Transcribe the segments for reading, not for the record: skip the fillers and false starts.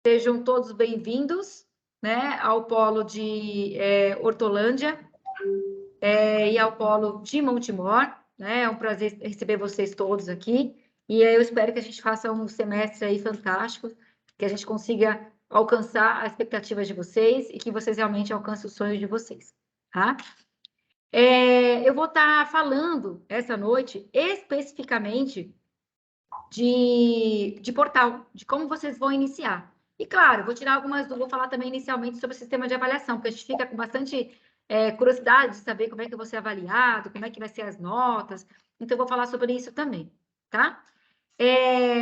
Sejam todos bem-vindos, né, ao polo de Hortolândia e ao polo de Montemor, né? É um prazer receber vocês todos aqui. E eu espero que a gente faça um semestre aí fantástico, que a gente consiga alcançar as expectativas de vocês e que vocês realmente alcancem os sonhos de vocês, tá? Eu vou estar falando essa noite especificamente de portal, de como vocês vão iniciar. E, claro, vou tirar algumas dúvidas, vou falar também inicialmente sobre o sistema de avaliação, porque a gente fica com bastante curiosidade de saber como é que eu vou ser avaliado, como é que vai ser as notas. Então, eu vou falar sobre isso também, tá?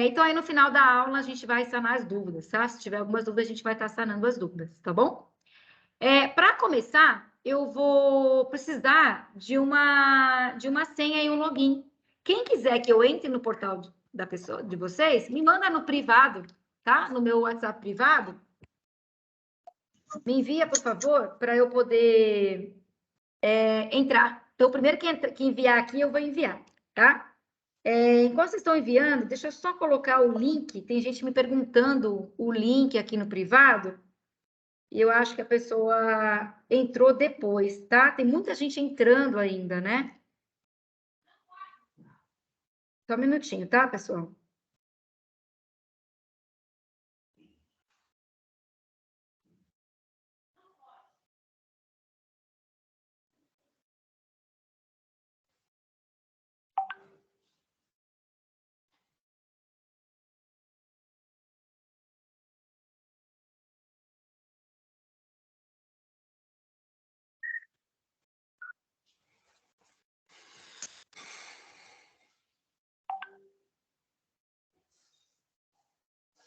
Então, aí no final da aula, a gente vai sanar as dúvidas, tá? Se tiver algumas dúvidas, a gente vai estar sanando as dúvidas, tá bom? Para começar, eu vou precisar de uma senha e um login. Quem quiser que eu entre no portal da pessoa, de vocês, me manda no privado, tá? No meu WhatsApp privado. Me envia, por favor, para eu poder entrar. Então, o primeiro que enviar aqui, eu vou enviar, tá? Enquanto vocês estão enviando, deixa eu só colocar o link. Tem gente me perguntando o link aqui no privado. E eu acho que a pessoa entrou depois, tá? Tem muita gente entrando ainda, né? Só um minutinho, tá, pessoal?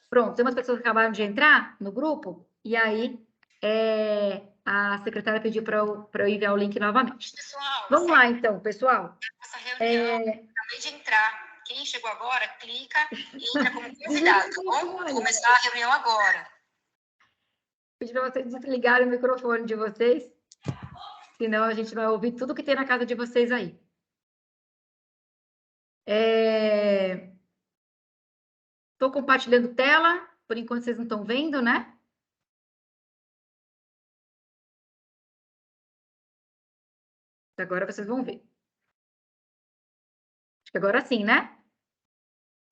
Pronto, tem umas pessoas que acabaram de entrar no grupo, e aí a secretária pediu para eu enviar o link novamente. Pessoal, vamos lá, então, pessoal. Essa reunião, acabei de entrar. Quem chegou agora, clica e entra como convidado, tá bom? Vou começar a reunião agora. Pedi para vocês desligarem o microfone de vocês, senão a gente vai ouvir tudo que tem na casa de vocês aí. Estou compartilhando tela, por enquanto vocês não estão vendo, né? Agora vocês vão ver. Acho que agora sim, né?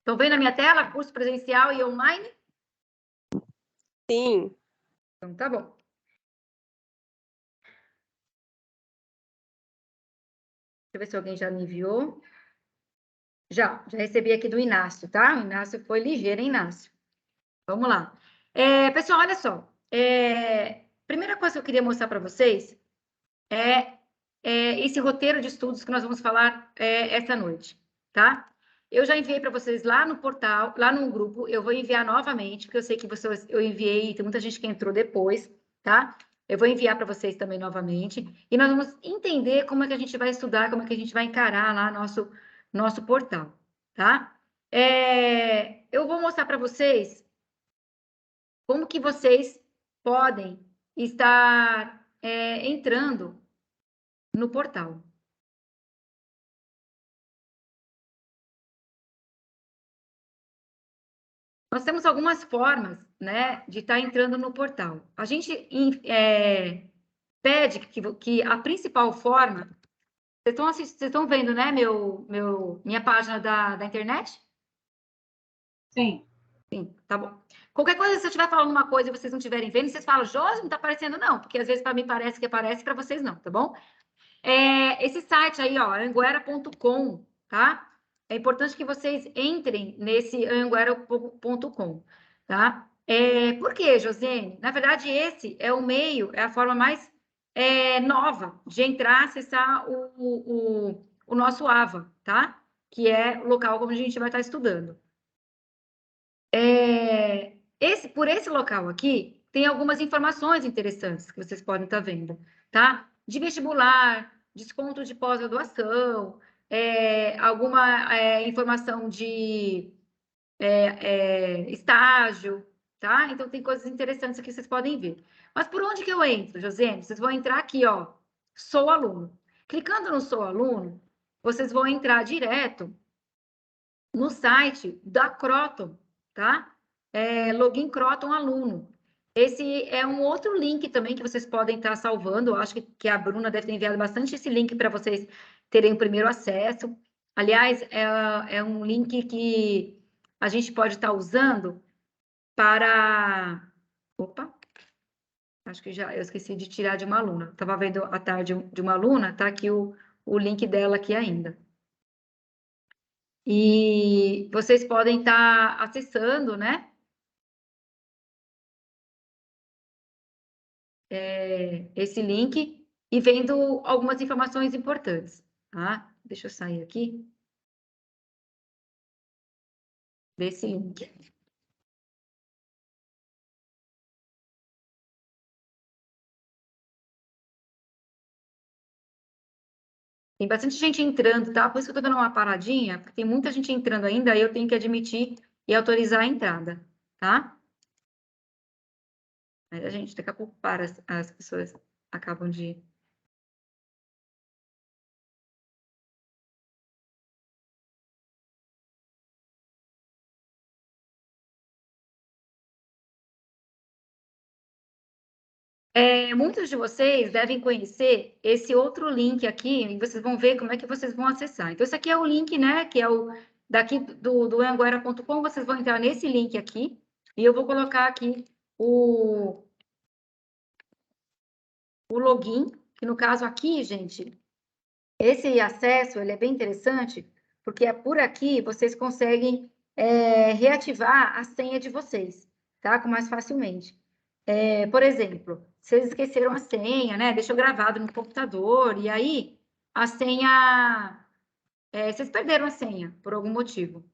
Estão vendo a minha tela? Curso presencial e online? Sim. Então, tá bom. Deixa eu ver se alguém já me enviou. Já recebi aqui do Inácio, tá? O Inácio foi ligeiro, hein, Inácio? Vamos lá. Pessoal, olha só. Primeira coisa que eu queria mostrar para vocês é esse roteiro de estudos que nós vamos falar essa noite, tá? Eu já enviei para vocês lá no portal, lá no grupo. Eu vou enviar novamente, porque eu sei que eu enviei, tem muita gente que entrou depois, tá? Eu vou enviar para vocês também novamente. E nós vamos entender como é que a gente vai estudar, como é que a gente vai encarar lá nosso portal, tá? Eu vou mostrar para vocês como que vocês podem estar entrando no portal. Nós temos algumas formas, né, de estar entrando no portal. A gente pede que a principal forma... Vocês estão vendo, né, minha página da internet? Sim. Sim, tá bom. Qualquer coisa, se eu estiver falando uma coisa e vocês não estiverem vendo, vocês falam, Josi, não está aparecendo, não, porque às vezes para mim parece que aparece, para vocês não, tá bom? Esse site aí, ó, anguera.com, tá? É importante que vocês entrem nesse anguera.com, tá? Por quê, Josiane? Na verdade, esse é o meio, é a forma mais nova de entrar, acessar o nosso AVA, tá? Que é o local como a gente vai estar estudando. Por esse local aqui, tem algumas informações interessantes que vocês podem estar vendo, tá? De vestibular, desconto de pós-graduação, alguma informação de estágio, tá? Então, tem coisas interessantes aqui que vocês podem ver. Mas por onde que eu entro, José? Vocês vão entrar aqui, ó, sou aluno. Clicando no sou aluno, vocês vão entrar direto no site da Croton, tá? Login Croton Aluno. Esse é um outro link também que vocês podem estar salvando. Eu acho que a Bruna deve ter enviado bastante esse link para vocês terem o primeiro acesso. Aliás, é um link que a gente pode estar usando para... Opa! Acho que eu esqueci de tirar de uma aluna. Estava vendo a tarde de uma aluna, tá aqui o link dela aqui ainda. E vocês podem estar acessando, né? Esse link e vendo algumas informações importantes, tá? Deixa eu sair aqui desse link. Tem bastante gente entrando, tá? Por isso que eu tô dando uma paradinha, porque tem muita gente entrando ainda, aí eu tenho que admitir e autorizar a entrada, tá? Mas a gente, daqui a pouco para, as pessoas acabam de... Muitos de vocês devem conhecer esse outro link aqui, e vocês vão ver como é que vocês vão acessar. Então, esse aqui é o link, né, que é o daqui do anhanguera.com, vocês vão entrar nesse link aqui, e eu vou colocar aqui o login, que no caso aqui, gente, esse acesso, ele é bem interessante, porque é por aqui vocês conseguem reativar a senha de vocês, tá? Com mais facilmente. Por exemplo, vocês esqueceram a senha, né? Deixou gravado no computador, e aí a senha... vocês perderam a senha, por algum motivo.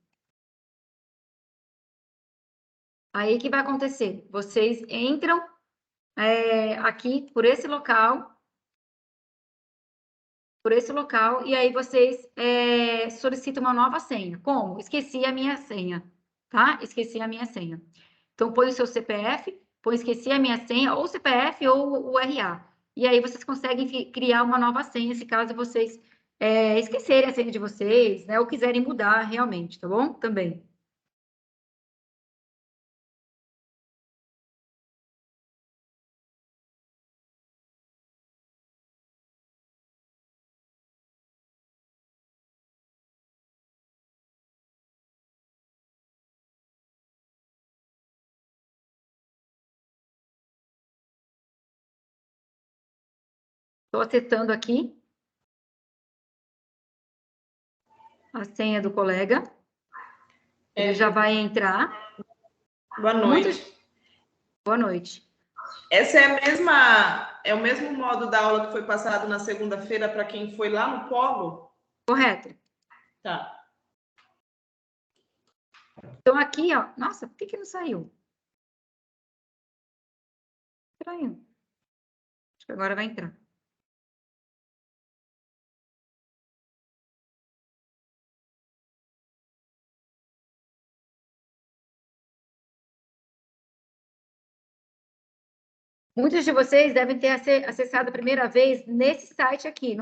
Aí, o que vai acontecer? Vocês entram aqui por esse local, e aí vocês solicitam uma nova senha. Como? Esqueci a minha senha, tá? Esqueci a minha senha. Então, põe o seu CPF, põe esqueci a minha senha, ou CPF ou o RA. E aí vocês conseguem criar uma nova senha, se caso vocês esquecerem a senha de vocês, né? Ou quiserem mudar realmente, tá bom? Também. Estou acertando aqui a senha do colega. Ele já vai entrar. Boa noite. Boa noite. Essa é o mesmo modo da aula que foi passado na segunda-feira para quem foi lá no polo? Correto. Tá. Então, aqui, ó. Nossa, por que não saiu? Estranho. Acho que agora vai entrar. Muitos de vocês devem ter acessado a primeira vez nesse site aqui.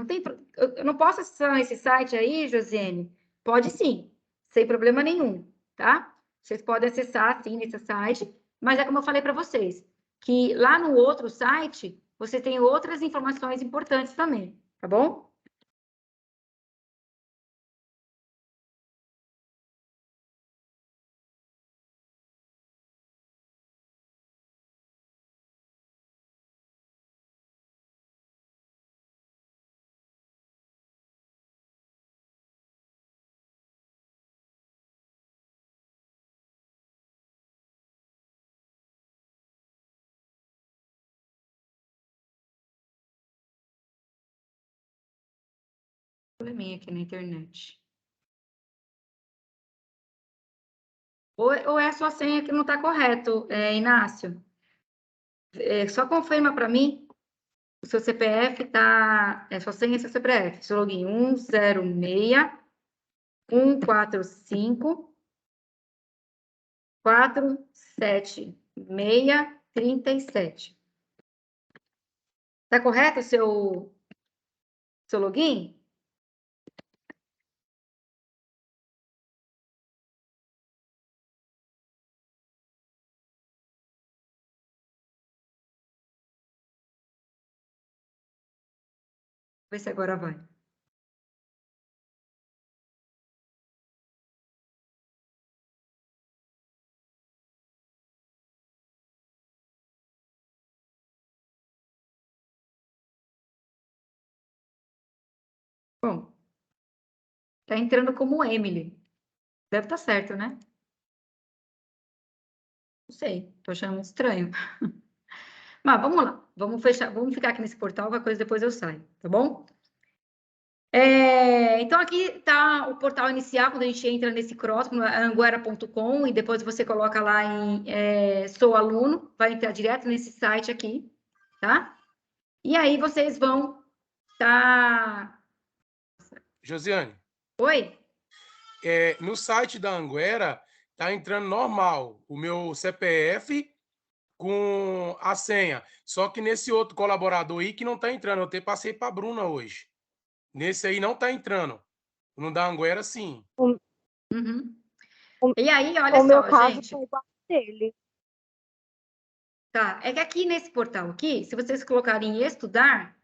Eu não posso acessar esse site aí, Josiane? Pode sim, sem problema nenhum, tá? Vocês podem acessar, sim, nesse site, mas é como eu falei para vocês, que lá no outro site, você tem outras informações importantes também, tá bom? Probleminha aqui na internet. Ou é a sua senha que não está correto, Inácio? Só confirma para mim. O seu CPF tá... sua senha é seu CPF. Seu login 106 145 47637. Tá correto o seu login? ver se agora vai. Bom, tá entrando como Emily. Deve estar certo, né? Não sei, tô achando muito estranho. Mas vamos lá, vamos fechar, vamos ficar aqui nesse portal, qualquer coisa depois eu saio, tá bom? Então, aqui está o portal inicial, quando a gente entra nesse cross, no anguera.com, e depois você coloca lá em Sou Aluno, vai entrar direto nesse site aqui, tá? E aí vocês vão tá... Josiane, Oi? no site da Anguera, tá entrando normal o meu CPF com a senha. Só que nesse outro colaborador aí que não tá entrando. Eu até passei para a Bruna hoje. Nesse aí não tá entrando. No da Anguera, sim. Uhum. E aí, olha O meu só, caso gente. foi igual dele. Tá, é que aqui nesse portal aqui, se vocês colocarem em estudar,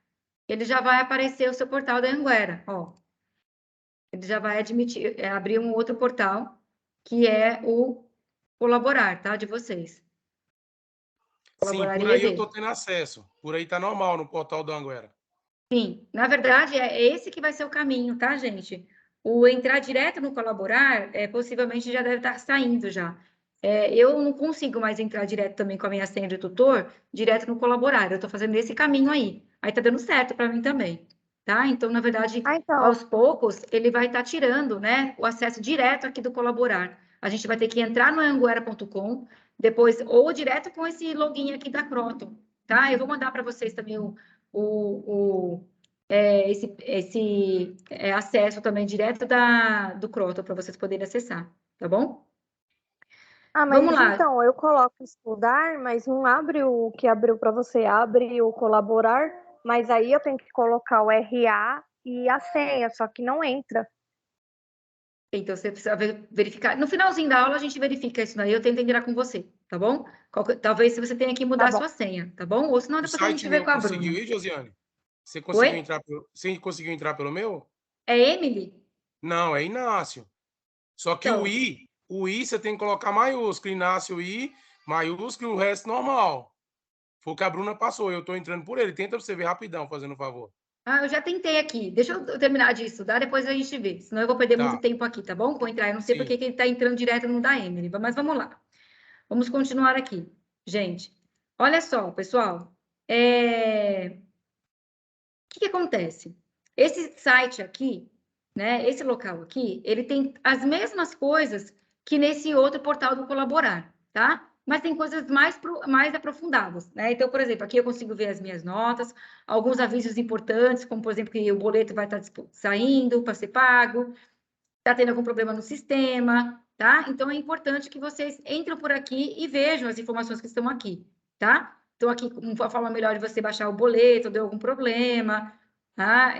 ele já vai aparecer o seu portal da Anguera, ó. Ele já vai abrir um outro portal, que é o colaborar, tá? De vocês. Sim, por aí eu tô tendo acesso. Por aí tá normal no portal da Anguera. Sim, na verdade, é esse que vai ser o caminho, tá, gente? O entrar direto no colaborar, possivelmente já deve estar saindo já. Eu não consigo mais entrar direto também com a minha senha de tutor, direto no colaborar. Eu estou fazendo esse caminho aí. Aí tá dando certo para mim também, tá? Então, na verdade, Então, aos poucos, ele vai estar tirando, né, o acesso direto aqui do colaborar. A gente vai ter que entrar no anguera.com, depois, ou direto com esse login aqui da Croton, tá? Eu vou mandar para vocês também esse acesso também direto do Croton para vocês poderem acessar, tá bom? mas Vamos lá. então, eu coloco estudar, mas não abre o que abriu para você, abre o colaborar, mas aí eu tenho que colocar o RA e a senha, só que não entra. Então, você precisa verificar. No finalzinho da aula, a gente verifica isso daí, eu tento entrar com você, tá bom? Talvez se você tenha que mudar a sua senha, tá bom? Ou senão O depois a site gente vê meu com a conseguiu Bruna. ir, Josiane? Você Oi? conseguiu entrar pelo meu? É Emily? Não, é Inácio. Só que Então, o I você tem que colocar maiúsculo, Inácio I, maiúsculo, o resto normal. Foi o que a Bruna passou, eu tô entrando por ele. Tenta você ver rapidão, fazendo um favor. eu já tentei aqui. Deixa eu terminar de estudar, depois a gente vê. Senão eu vou perder muito Tá, tempo aqui, tá bom? Vou entrar. Eu não sei porque sim. que ele está entrando direto no da Emily, mas vamos lá. Vamos continuar aqui. Gente, olha só, pessoal. O que acontece? Esse site aqui, né? Esse local aqui, ele tem as mesmas coisas que nesse outro portal do Colaborar, tá? Mas tem coisas mais aprofundadas, né? Então, por exemplo, aqui eu consigo ver as minhas notas, alguns avisos importantes, como, por exemplo, que o boleto vai estar saindo para ser pago, está tendo algum problema no sistema, tá? Então, é importante que vocês entrem por aqui e vejam as informações que estão aqui, tá? Então, aqui, uma forma melhor de você baixar o boleto, deu algum problema, tá?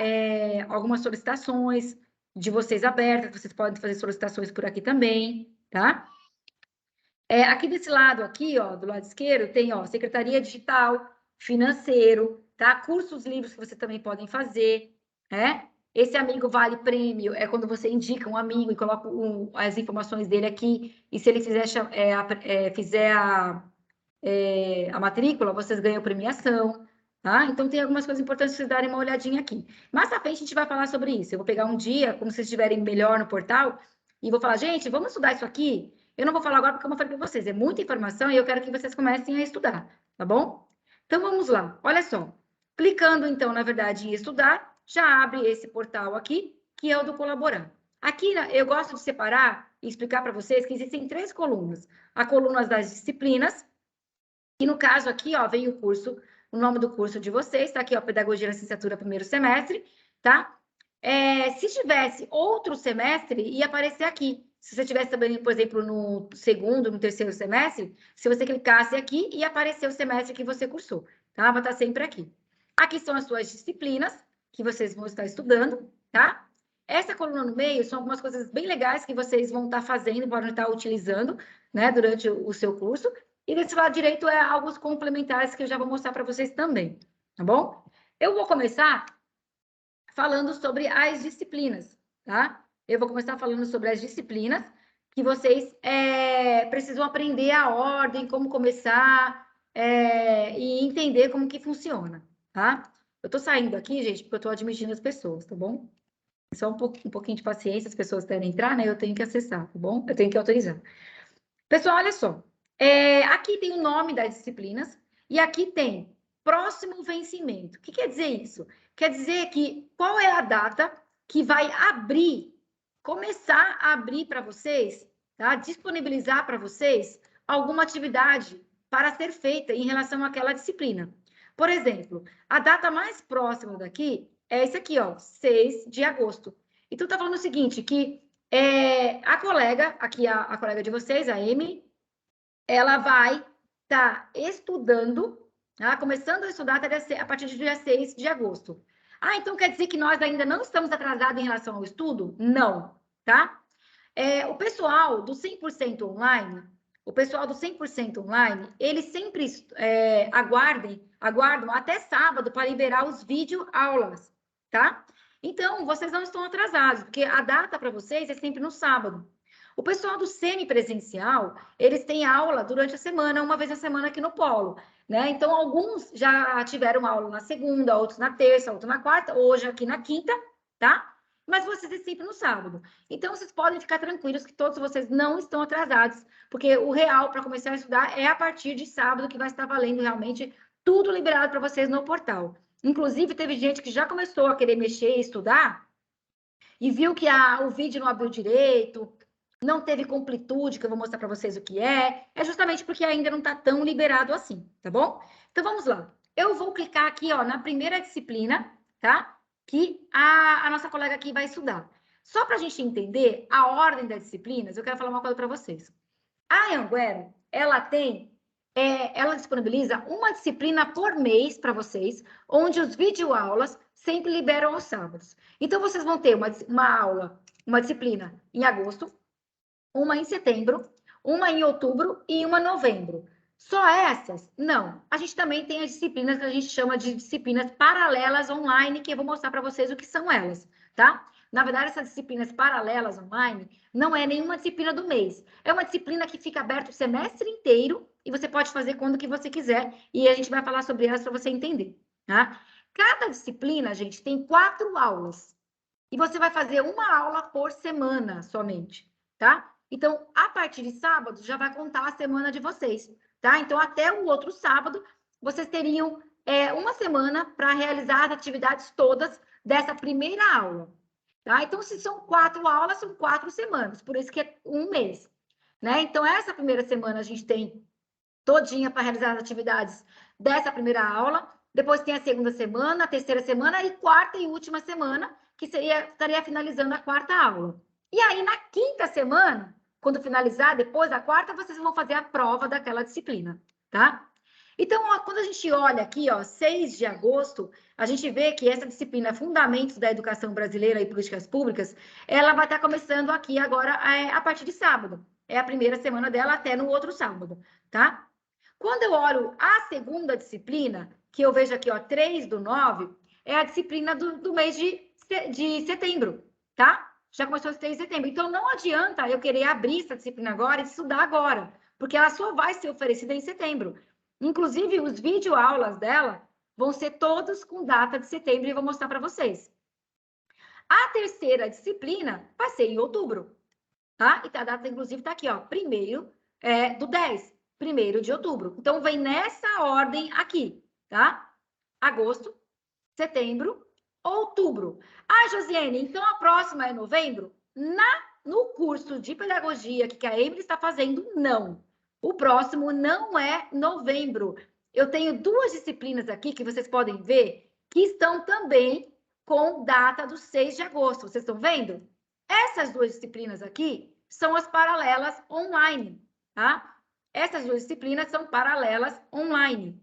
Algumas solicitações de vocês abertas, vocês podem fazer solicitações por aqui também, tá? Aqui desse lado aqui, ó, do lado esquerdo, tem, ó, Secretaria Digital, Financeiro, tá? Cursos livres que vocês também podem fazer, né? Esse amigo vale prêmio é quando você indica um amigo e coloca as informações dele aqui, e se ele fizer a matrícula, vocês ganham premiação, tá? Então, tem algumas coisas importantes para vocês darem uma olhadinha aqui. Mais à frente, a gente vai falar sobre isso. Eu vou pegar um dia, como vocês estiverem melhor no portal, e vou falar, gente, vamos estudar isso aqui? Eu não vou falar agora porque, como eu falei para vocês, é muita informação e eu quero que vocês comecem a estudar, tá bom? Então, vamos lá. Olha só. Clicando, então, na verdade, em estudar, já abre esse portal aqui, que é o do colaborar. Aqui, eu gosto de separar e explicar para vocês que existem 3 colunas. A coluna das disciplinas, que no caso aqui, ó, vem o curso, o nome do curso de vocês, tá aqui, ó, Pedagogia na Licenciatura, primeiro semestre, tá? Se tivesse outro semestre, ia aparecer aqui. Se você tivesse também, por exemplo, no segundo, no terceiro semestre, se você clicasse aqui, ia aparecer o semestre que você cursou, tá? Vai estar sempre aqui. Aqui são as suas disciplinas, que vocês vão estar estudando, tá? Essa coluna no meio são algumas coisas bem legais que vocês vão estar fazendo, podem estar utilizando, né, durante o seu curso. E desse lado direito é alguns complementares que eu já vou mostrar para vocês também, tá bom? Eu vou começar falando sobre as disciplinas, tá? Eu vou começar falando sobre as disciplinas que vocês precisam aprender a ordem, como começar e entender como que funciona, tá? Eu tô saindo aqui, gente, porque eu tô admitindo as pessoas, tá bom? Só um pouquinho de paciência, as pessoas querem entrar, né? Eu tenho que acessar, tá bom? Eu tenho que autorizar. Pessoal, olha só. Aqui tem o nome das disciplinas e aqui tem próximo vencimento. O que quer dizer isso? Quer dizer que qual é a data que vai começar a abrir para vocês, tá? Disponibilizar para vocês alguma atividade para ser feita em relação àquela disciplina. Por exemplo, a data mais próxima daqui é esse aqui, ó, 6 de agosto. Então, tá falando o seguinte, que a colega, aqui a colega de vocês, a Amy, ela vai estar estudando, tá? Começando a estudar a partir do dia 6 de agosto. Ah, então quer dizer que nós ainda não estamos atrasados em relação ao estudo? Não, tá? O pessoal do 100% online, eles sempre aguardam até sábado para liberar os videoaulas, tá? Então, vocês não estão atrasados, porque a data para vocês é sempre no sábado. O pessoal do semipresencial, eles têm aula durante a semana, uma vez a semana aqui no Polo, né? Então, alguns já tiveram aula na segunda, outros na terça, outros na quarta, hoje aqui na quinta, tá? Mas vocês é sempre no sábado. Então, vocês podem ficar tranquilos que todos vocês não estão atrasados, porque o real para começar a estudar é a partir de sábado que vai estar valendo realmente tudo liberado para vocês no portal. Inclusive, teve gente que já começou a querer mexer e estudar e viu que o vídeo não abriu direito, não teve completude, que eu vou mostrar para vocês o que é justamente porque ainda não está tão liberado assim, tá bom? Então, vamos lá. Eu vou clicar aqui, ó, na primeira disciplina, tá? Que a nossa colega aqui vai estudar. Só para a gente entender a ordem das disciplinas, eu quero falar uma coisa para vocês. A Anhanguera, ela disponibiliza uma disciplina por mês para vocês, onde os videoaulas sempre liberam aos sábados. Então, vocês vão ter uma disciplina em agosto, uma em setembro, uma em outubro e uma em novembro. Só essas? Não. A gente também tem as disciplinas que a gente chama de disciplinas paralelas online, que eu vou mostrar para vocês o que são elas, tá? Na verdade, essas disciplinas paralelas online não é nenhuma disciplina do mês. É uma disciplina que fica aberta o semestre inteiro e você pode fazer quando que você quiser. E a gente vai falar sobre elas para você entender, tá? Cada disciplina, gente, tem 4 aulas. E você vai fazer uma aula por semana somente, tá? Então, a partir de sábado, já vai contar a semana de vocês, tá? Então, até o outro sábado, vocês teriam uma semana para realizar as atividades todas dessa primeira aula, tá? Então, se são 4 aulas, são 4 semanas, por isso que é um mês, né? Então, essa primeira semana a gente tem todinha para realizar as atividades dessa primeira aula, depois tem a segunda semana, a terceira semana e quarta e última semana, que estaria finalizando a quarta aula. E aí, na quinta semana, quando finalizar, depois da quarta, vocês vão fazer a prova daquela disciplina, tá? Então, ó, quando a gente olha aqui, ó, 6 de agosto, a gente vê que essa disciplina Fundamentos da Educação Brasileira e Políticas Públicas, ela vai estar começando aqui agora a partir de sábado. É a primeira semana dela até no outro sábado, tá? Quando eu olho a segunda disciplina, que eu vejo aqui, ó, 3/9, é a disciplina do mês de setembro, tá? Já começou esse 3 de setembro. Então, não adianta eu querer abrir essa disciplina agora e estudar agora, porque ela só vai ser oferecida em setembro. Inclusive, os videoaulas dela vão ser todos com data de setembro e vou mostrar para vocês. A terceira disciplina vai ser em outubro, tá? E a data, inclusive, está aqui, ó, 1º de outubro. Então, vem nessa ordem aqui, tá? Agosto, setembro, outubro. Ah, Josiane, então a próxima é novembro? No curso de pedagogia que a Emily está fazendo, não. O próximo não é novembro. Eu tenho 2 disciplinas aqui que vocês podem ver que estão também com data do 6 de agosto. Vocês estão vendo? Essas 2 disciplinas aqui são as paralelas online, tá? Essas 2 disciplinas são paralelas online.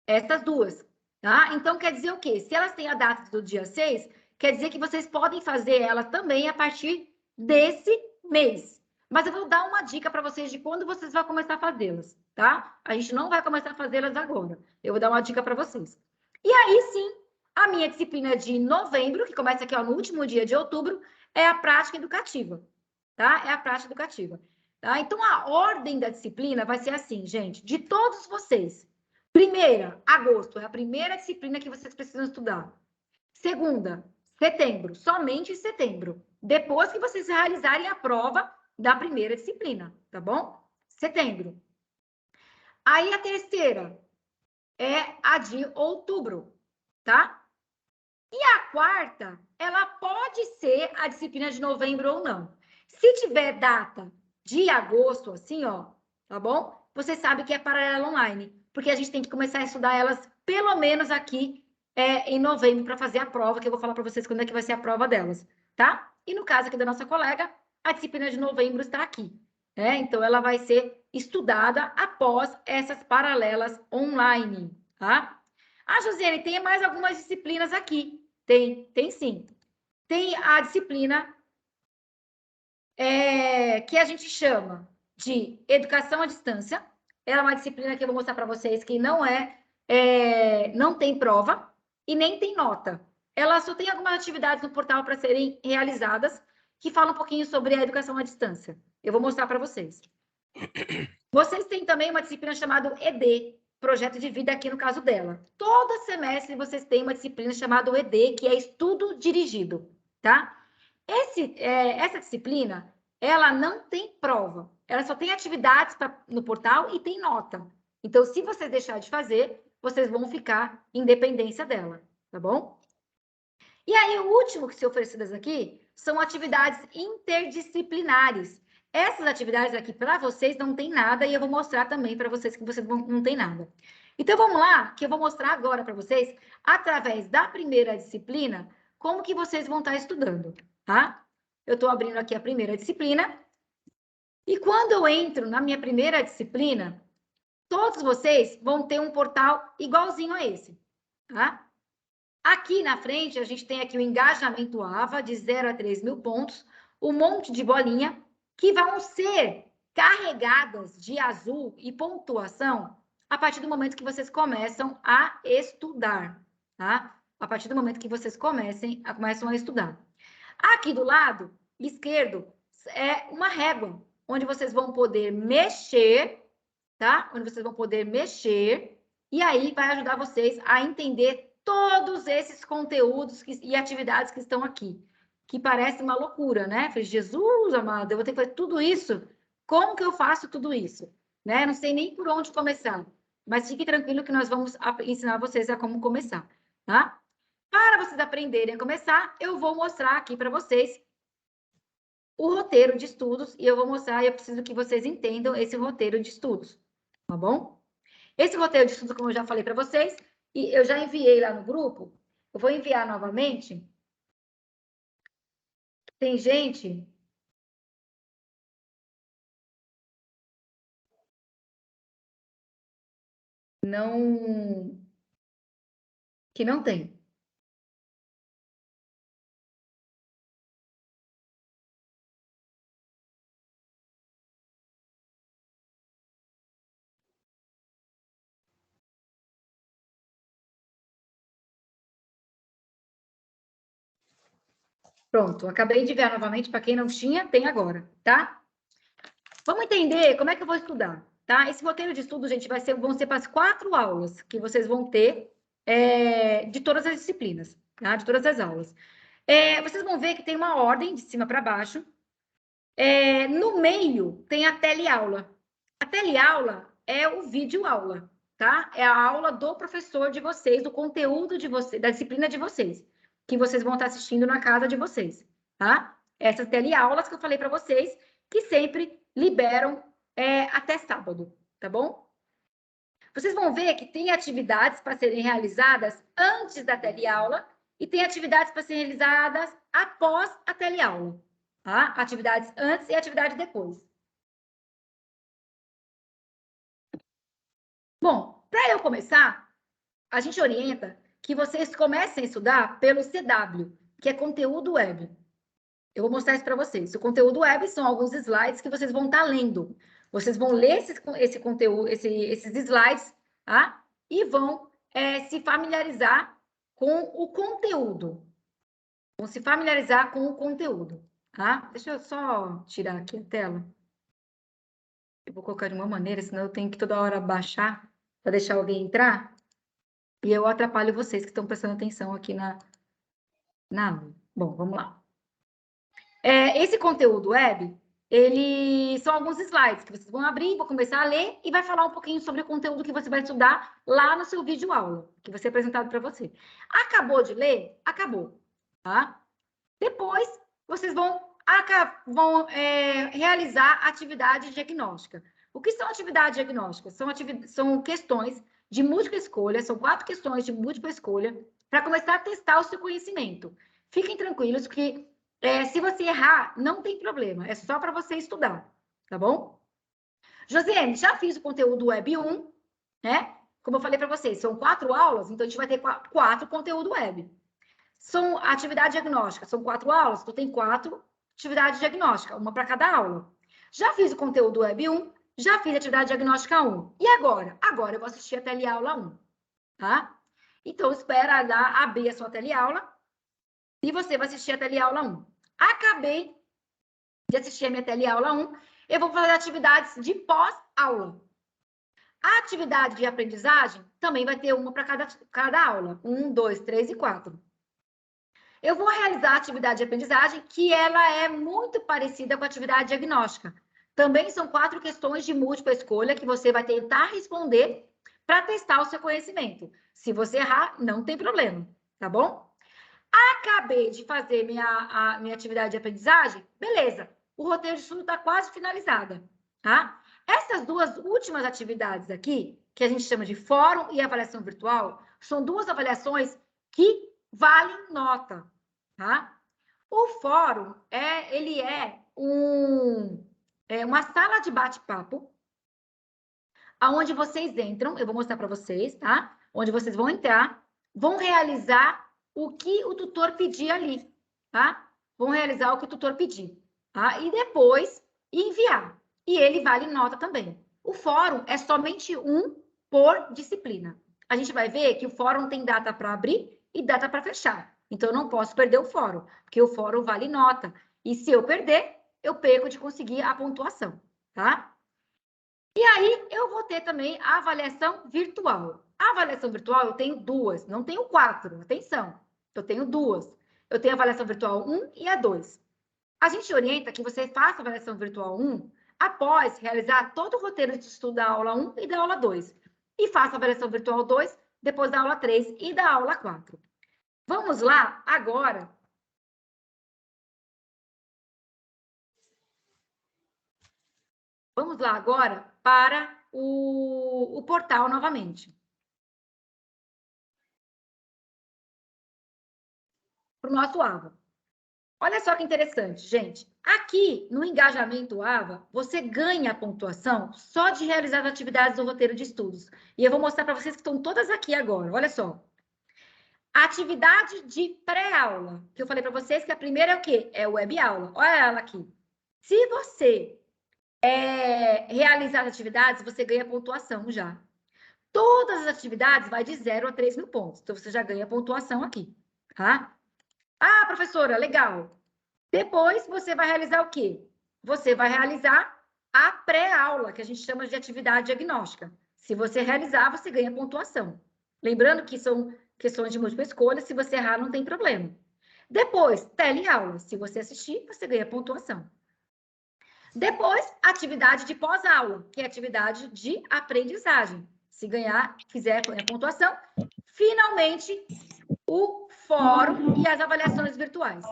Essas 2. Tá? Então, quer dizer o quê? Se elas têm a data do dia 6, quer dizer que vocês podem fazer elas também a partir desse mês. Mas eu vou dar uma dica para vocês de quando vocês vão começar a fazê-las, tá? A gente não vai começar a fazê-las agora. Eu vou dar uma dica para vocês. E aí, sim, A minha disciplina de novembro, que começa aqui ó, no último dia de outubro, é a prática educativa, tá? É a prática educativa. Tá? Então, a ordem da disciplina vai ser assim, gente, de todos vocês. Primeira, agosto, é a primeira disciplina que vocês precisam estudar. Segunda, setembro, somente setembro. Depois que vocês realizarem a prova da primeira disciplina, tá bom? Setembro. Aí, a terceira é a de outubro, tá? E a quarta, ela pode ser a disciplina de novembro ou não. Se tiver data de agosto, assim, ó, tá bom? Você sabe que é paralela online, porque a gente tem que começar a estudar elas, pelo menos aqui em novembro, para fazer a prova, que eu vou falar para vocês quando é que vai ser a prova delas, tá? E no caso aqui da nossa colega, a disciplina de novembro está aqui, né? Então, ela vai ser estudada após essas paralelas online, tá? Ah, Josiane, tem mais algumas disciplinas aqui. Tem sim. Tem a disciplina que a gente chama de educação à distância. Ela é uma disciplina que eu vou mostrar para vocês que não tem prova e nem tem nota. Ela só tem algumas atividades no portal para serem realizadas que falam um pouquinho sobre a educação à distância. Eu vou mostrar para vocês. Vocês têm também uma disciplina chamada ED, Projeto de Vida, aqui no caso dela. Todo semestre vocês têm uma disciplina chamada ED, que é Estudo Dirigido, tá? Essa disciplina, ela não tem prova. Ela só tem atividades no portal e tem nota. Então, se vocês deixarem de fazer, vocês vão ficar em dependência dela, tá bom? E aí, o último que se oferecidas aqui são atividades interdisciplinares. Essas atividades aqui para vocês não tem nada e eu vou mostrar também para vocês que vocês não tem nada. Então, vamos lá, que eu vou mostrar agora para vocês, através da primeira disciplina, como que vocês vão estar estudando, tá? Eu estou abrindo aqui a primeira disciplina. E quando eu entro na minha primeira disciplina, todos vocês vão ter um portal igualzinho a esse, tá? Aqui na frente, a gente tem aqui o engajamento AVA, de 0 a 3 mil pontos, um monte de bolinha, que vão ser carregadas de azul e pontuação a partir do momento que vocês começam a estudar, tá? A partir do momento que vocês começam a estudar. Aqui do lado esquerdo é uma régua, onde vocês vão poder mexer, tá? Onde vocês vão poder mexer, e aí vai ajudar vocês a entender todos esses conteúdos e atividades que estão aqui, que parece uma loucura, né? Falei, Jesus amado, eu vou ter que fazer tudo isso? Como que eu faço tudo isso? Né? Não sei nem por onde começar, mas fique tranquilo que nós vamos ensinar vocês a como começar, tá? Para vocês aprenderem a começar, eu vou mostrar aqui para vocês o roteiro de estudos e eu vou mostrar, eu preciso que vocês entendam esse roteiro de estudos, tá bom? Esse roteiro de estudos, como eu já falei para vocês, e eu já enviei lá no grupo, eu vou enviar novamente. Tem gente que não tem. Pronto, acabei de enviar novamente para quem não tinha, tem agora, tá? Vamos entender como é que eu vou estudar, tá? Esse roteiro de estudo, gente, vão ser para as 4 aulas que vocês vão ter de todas as disciplinas, tá? De todas as aulas. Vocês vão ver que tem uma ordem de cima para baixo. No meio tem a teleaula. A teleaula é o vídeo aula, tá? É a aula do professor de vocês, do conteúdo de vocês, da disciplina de vocês, que vocês vão estar assistindo na casa de vocês, tá? Essas teleaulas que eu falei para vocês, que sempre liberam até sábado, tá bom? Vocês vão ver que tem atividades para serem realizadas antes da teleaula e tem atividades para serem realizadas após a teleaula, tá? Atividades antes e atividade depois. Bom, para eu começar, a gente orienta que vocês comecem a estudar pelo CW, que é conteúdo web. Eu vou mostrar isso para vocês. O conteúdo web são alguns slides que vocês vão estar lendo. Vocês vão ler esse conteúdo, esses slides, tá? E vão se familiarizar com o conteúdo. Vão se familiarizar com o conteúdo, tá? Deixa eu só tirar aqui a tela. Eu vou colocar de uma maneira, senão eu tenho que toda hora baixar para deixar alguém entrar. E eu atrapalho vocês que estão prestando atenção aqui na aula. Bom, vamos lá. Esse conteúdo web, ele são alguns slides que vocês vão abrir, vão começar a ler e vai falar um pouquinho sobre o conteúdo que você vai estudar lá no seu vídeo aula, que vai ser apresentado para você. Acabou de ler? Acabou, tá? Depois, vocês vão realizar atividade diagnóstica. O que são atividades diagnósticas? São questões de múltipla escolha, são 4 questões de múltipla escolha, para começar a testar o seu conhecimento. Fiquem tranquilos que se você errar, não tem problema, é só para você estudar, tá bom? Josiane, já fiz o conteúdo web 1, né? Como eu falei para vocês, são 4 aulas, então a gente vai ter 4 conteúdo web. São atividade diagnóstica, são 4 aulas, então tem 4 atividades diagnósticas, uma para cada aula. Já fiz o conteúdo web 1, já fiz a atividade diagnóstica 1. E agora? Agora eu vou assistir a teleaula 1, tá? Então, espera lá abrir a sua teleaula e você vai assistir a teleaula 1. Acabei de assistir a minha teleaula 1, eu vou fazer atividades de pós-aula. A atividade de aprendizagem também vai ter uma para cada aula. 1, 2, 3 e 4. Eu vou realizar a atividade de aprendizagem, que ela é muito parecida com a atividade diagnóstica. Também são 4 questões de múltipla escolha que você vai tentar responder para testar o seu conhecimento. Se você errar, não tem problema, tá bom? Acabei de fazer minha atividade de aprendizagem, beleza. O roteiro de estudo está quase finalizada, tá? Essas 2 últimas atividades aqui, que a gente chama de fórum e avaliação virtual, são 2 avaliações que valem nota, tá? O fórum ele é uma sala de bate-papo, aonde vocês entram, eu vou mostrar para vocês, tá? Onde vocês vão entrar, vão realizar o que o tutor pedir ali, tá? Vão realizar o que o tutor pedir, tá? E depois enviar. E ele vale nota também. O fórum é somente um por disciplina. A gente vai ver que o fórum tem data para abrir e data para fechar. Então, eu não posso perder o fórum, porque o fórum vale nota. E se eu perder, eu perco de conseguir a pontuação, tá? E aí, eu vou ter também a avaliação virtual. A avaliação virtual, eu tenho 2, não tenho 4, atenção. Eu tenho 2. Eu tenho a avaliação virtual 1 e a 2. A gente orienta que você faça a avaliação virtual 1 após realizar todo o roteiro de estudo da aula 1 e da aula 2. E faça a avaliação virtual 2 depois da aula 3 e da aula 4. Vamos lá agora. Vamos lá agora para o portal novamente. Para o nosso AVA. Olha só que interessante, gente. Aqui, no engajamento AVA, você ganha a pontuação só de realizar as atividades do roteiro de estudos. E eu vou mostrar para vocês que estão todas aqui agora. Olha só. A atividade de pré-aula, que eu falei para vocês que a primeira é o quê? É web aula. Olha ela aqui. Se você realizar as atividades, você ganha pontuação já. Todas as atividades vai de 0 a 3 mil pontos. Então, você já ganha pontuação aqui, tá? Ah, professora, legal. Depois, você vai realizar o quê? Você vai realizar a pré-aula, que a gente chama de atividade diagnóstica. Se você realizar, você ganha pontuação. Lembrando que são questões de múltipla escolha, se você errar, não tem problema. Depois, teleaula. Se você assistir, você ganha pontuação. Depois, atividade de pós-aula, que é atividade de aprendizagem. Se fizer pontuação. Finalmente, o fórum e as avaliações virtuais,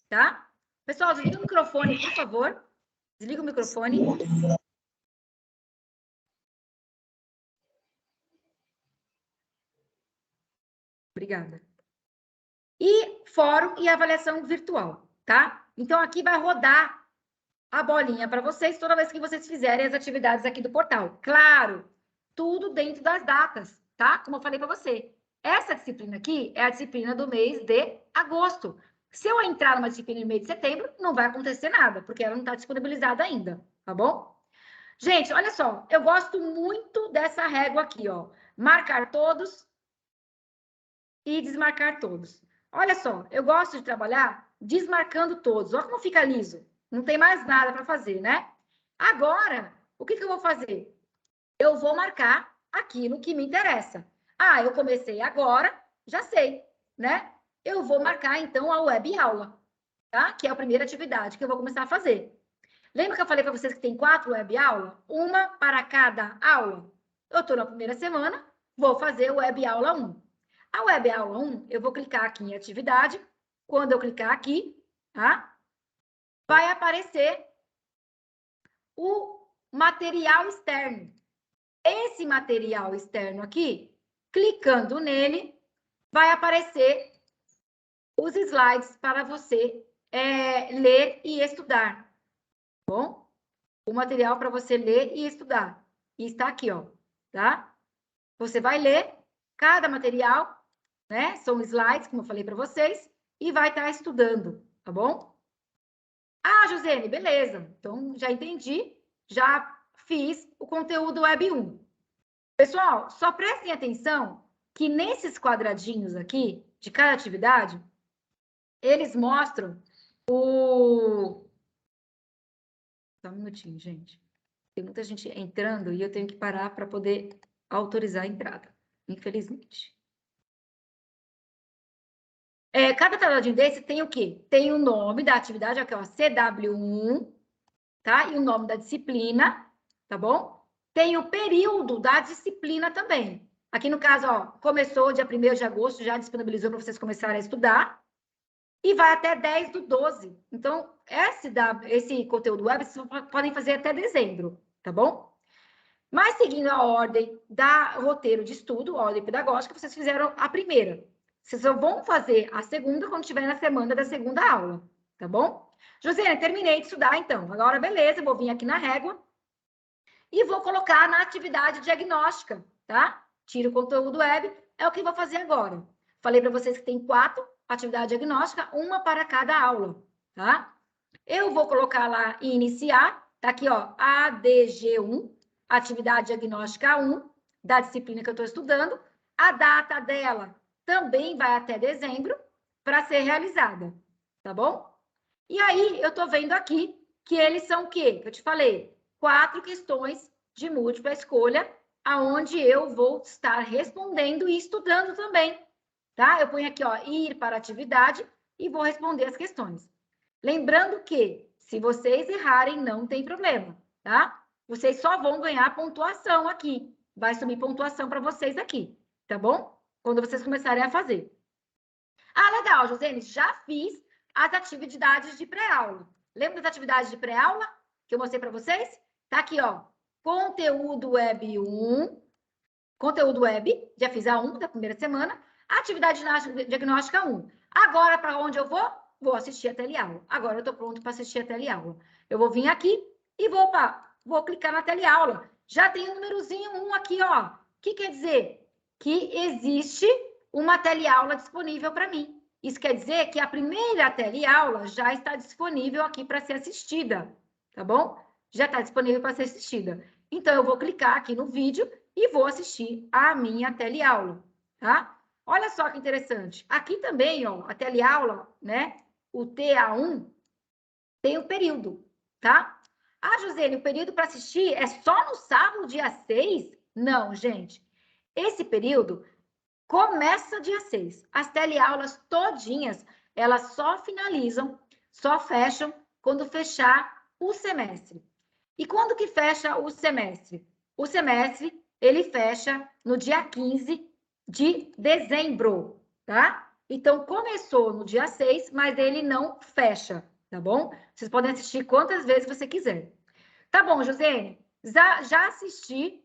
tá? Pessoal, desliga o microfone, por favor. Desliga o microfone. Obrigada. E fórum e avaliação virtual, tá? Então, aqui vai rodar a bolinha para vocês toda vez que vocês fizerem as atividades aqui do portal. Claro, tudo dentro das datas, tá? Como eu falei para você. Essa disciplina aqui é a disciplina do mês de agosto. Se eu entrar numa disciplina no mês de setembro, não vai acontecer nada, porque ela não está disponibilizada ainda, tá bom? Gente, olha só, eu gosto muito dessa régua aqui, ó. Marcar todos, e desmarcar todos. Olha só, eu gosto de trabalhar desmarcando todos. Olha como fica liso. Não tem mais nada para fazer, né? Agora, o que eu vou fazer? Eu vou marcar aquilo que me interessa. Ah, eu comecei agora, já sei, né? Eu vou marcar, então, a web aula, tá? Que é a primeira atividade que eu vou começar a fazer. Lembra que eu falei para vocês que tem 4 web aulas? Uma para cada aula? Eu estou na primeira semana, vou fazer web aula 1. A web aula 1, eu vou clicar aqui em atividade. Quando eu clicar aqui, tá? Vai aparecer o material externo. Esse material externo aqui, clicando nele, vai aparecer os slides para você ler e estudar. Tá bom? O material para você ler e estudar. E está aqui, ó, tá? Você vai ler cada material, né? São slides, como eu falei para vocês, e vai estar estudando, tá bom? Ah, Josiane, beleza. Então, já entendi, já fiz o conteúdo Web 1. Pessoal, só prestem atenção que nesses quadradinhos aqui, de cada atividade, eles mostram o... Só um minutinho, gente. Tem muita gente entrando e eu tenho que parar para poder autorizar a entrada, infelizmente. Cada quadradinho desse tem o quê? Tem o nome da atividade, aqui, ó, CW1, tá? E o nome da disciplina, tá bom? Tem o período da disciplina também. Aqui no caso, ó, começou dia 1º de agosto, já disponibilizou para vocês começarem a estudar. E vai até 10/12. Então, esse conteúdo web, vocês podem fazer até dezembro, tá bom? Mas seguindo a ordem da roteiro de estudo, ordem pedagógica, vocês fizeram a primeira. Vocês só vão fazer a segunda quando estiver na semana da segunda aula, tá bom? Josiane, terminei de estudar, então. Agora, beleza, vou vir aqui na régua e vou colocar na atividade diagnóstica, tá? Tiro o conteúdo web, é o que vou fazer agora. Falei para vocês que tem 4 atividades diagnósticas, uma para cada aula, tá? Eu vou colocar lá em iniciar, tá aqui, ó, ADG1, atividade diagnóstica 1, da disciplina que eu estou estudando. A data dela também vai até dezembro para ser realizada, tá bom? E aí, eu estou vendo aqui que eles são o quê? Que eu te falei, 4 questões de múltipla escolha, aonde eu vou estar respondendo e estudando também, tá? Eu ponho aqui, ó, ir para a atividade e vou responder as questões. Lembrando que, se vocês errarem, não tem problema, tá? Vocês só vão ganhar pontuação aqui. Vai subir pontuação para vocês aqui, tá bom? Quando vocês começarem a fazer. Ah, legal, Josiane, já fiz as atividades de pré-aula. Lembra das atividades de pré-aula que eu mostrei para vocês? Tá aqui, ó. Conteúdo web 1. Conteúdo web, já fiz a 1 da primeira semana. Atividade diagnóstica 1. Agora, para onde eu vou? Vou assistir a teleaula. Agora eu estou pronto para assistir a teleaula. Eu vou vir aqui e vou clicar na teleaula. Já tem um númerozinho 1 aqui, ó. O que quer dizer? Que existe uma teleaula disponível para mim. Isso quer dizer que a primeira teleaula já está disponível aqui para ser assistida, tá bom? Já está disponível para ser assistida. Então, eu vou clicar aqui no vídeo e vou assistir a minha teleaula, tá? Olha só que interessante. Aqui também, ó, a teleaula, né? O TA1 tem o período, tá? Ah, Josiane, o período para assistir é só no sábado, dia 6? Não, gente. Esse período começa dia 6. As teleaulas todinhas, elas só finalizam, só fecham quando fechar o semestre. E quando que fecha o semestre? O semestre, ele fecha no dia 15 de dezembro, tá? Então, começou no dia 6, mas ele não fecha, tá bom? Vocês podem assistir quantas vezes você quiser. Tá bom, Josiane, já assisti,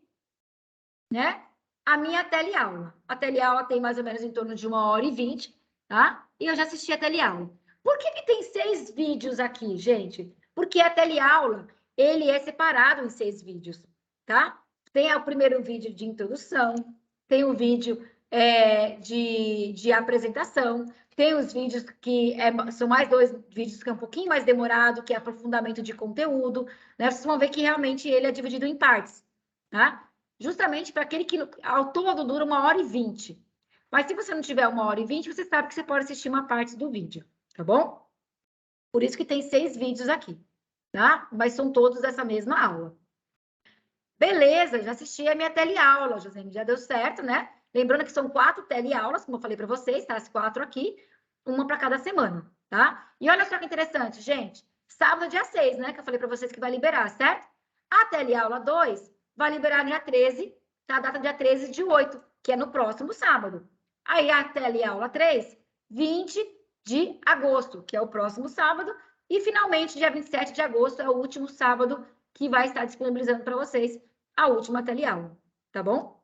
né, a minha teleaula. A teleaula tem mais ou menos em torno de 1h20, tá? E eu já assisti a teleaula. Por que tem 6 vídeos aqui, gente? Porque a teleaula, ele é separado em 6 vídeos, tá? Tem o primeiro vídeo de introdução, tem o vídeo de apresentação, tem os vídeos que são mais 2 vídeos que é um pouquinho mais demorado, que é aprofundamento de conteúdo, né? Vocês vão ver que realmente ele é dividido em partes, tá? Justamente para aquele que ao todo dura 1h20. Mas se você não tiver 1h20, você sabe que você pode assistir uma parte do vídeo, tá bom? Por isso que tem 6 vídeos aqui, tá? Mas são todos dessa mesma aula. Beleza, já assisti a minha teleaula, Josene, já deu certo, né? Lembrando que são 4 teleaulas, como eu falei para vocês, tá? As 4 aqui, uma para cada semana, tá? E olha só que interessante, gente. Sábado, dia 6, né? Que eu falei para vocês que vai liberar, certo? A teleaula 2 vai liberar dia 13, tá? A data dia 13 de 8, que é no próximo sábado. Aí a teleaula 3, 20 de agosto, que é o próximo sábado. E finalmente, dia 27 de agosto, é o último sábado que vai estar disponibilizando para vocês a última teleaula, tá bom?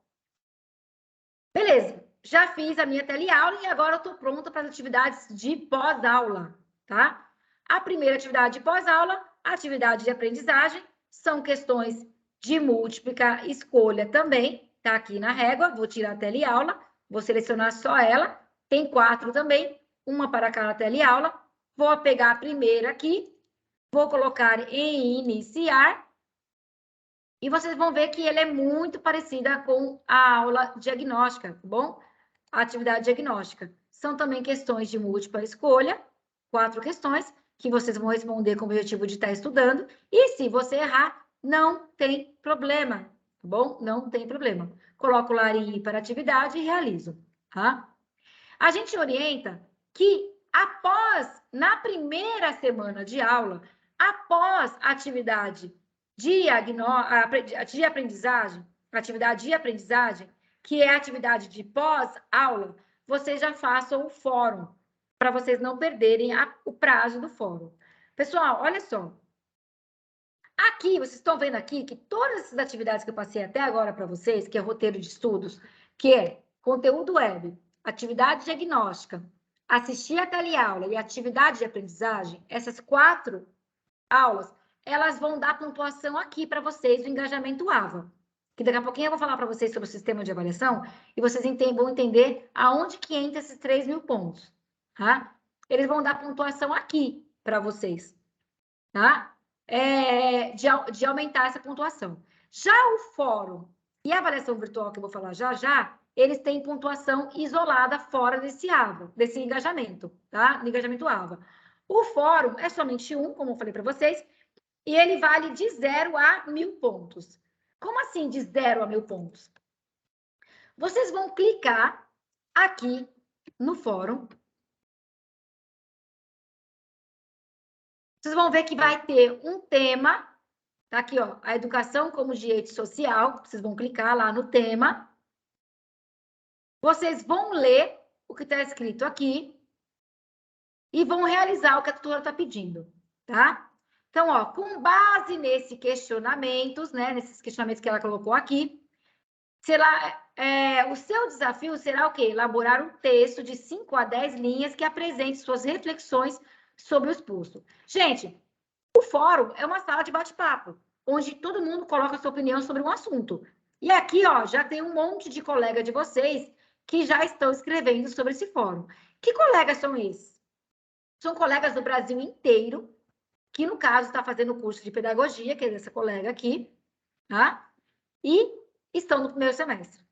Beleza, já fiz a minha teleaula e agora eu estou pronta para as atividades de pós-aula, tá? A primeira atividade de pós-aula, atividade de aprendizagem, são questões de múltipla escolha também, tá aqui na régua, vou tirar a teleaula, vou selecionar só ela, tem 4 também, uma para cada teleaula, vou pegar a primeira aqui, vou colocar em iniciar, e vocês vão ver que ele é muito parecida com a aula diagnóstica, tá bom? A atividade diagnóstica. São também questões de múltipla escolha, 4 questões, que vocês vão responder com o objetivo de estar estudando. E se você errar, não tem problema, tá bom? Não tem problema. Coloco lá em hiperatividade e realizo, tá? A gente orienta que na primeira semana de aula, após a atividade de aprendizagem, que é a atividade de pós-aula, vocês já façam o fórum, para vocês não perderem o prazo do fórum. Pessoal, olha só. Aqui, vocês estão vendo aqui que todas essas atividades que eu passei até agora para vocês, que é roteiro de estudos, que é conteúdo web, atividade diagnóstica, assistir a teleaula e atividade de aprendizagem, essas 4 aulas, elas vão dar pontuação aqui para vocês do engajamento AVA. Que daqui a pouquinho eu vou falar para vocês sobre o sistema de avaliação e vocês vão entender aonde que entra esses 3.000 pontos, tá? Eles vão dar pontuação aqui para vocês, tá? De aumentar essa pontuação. Já o fórum e a avaliação virtual, que eu vou falar já, eles têm pontuação isolada fora desse AVA, desse engajamento, tá? Do engajamento AVA. O fórum é somente um, como eu falei para vocês, e ele vale de 0 a 1.000 pontos. Como assim de 0 a 1.000 pontos? Vocês vão clicar aqui no fórum. Vocês vão ver que vai ter um tema, tá aqui, ó, a educação como direito social. Vocês vão clicar lá no tema. Vocês vão ler o que está escrito aqui e vão realizar o que a tutora está pedindo, tá? Então, ó, com base nesses questionamentos, né, nesses questionamentos que ela colocou aqui, o seu desafio será o quê? Elaborar um texto de 5 a 10 linhas que apresente suas reflexões sobre o exposto. Gente, o fórum é uma sala de bate-papo, onde todo mundo coloca a sua opinião sobre um assunto. E aqui, ó, já tem um monte de colega de vocês que já estão escrevendo sobre esse fórum. Que colegas são esses? São colegas do Brasil inteiro, que, no caso, está fazendo o curso de pedagogia, que é dessa colega aqui, tá? E estão no primeiro semestre,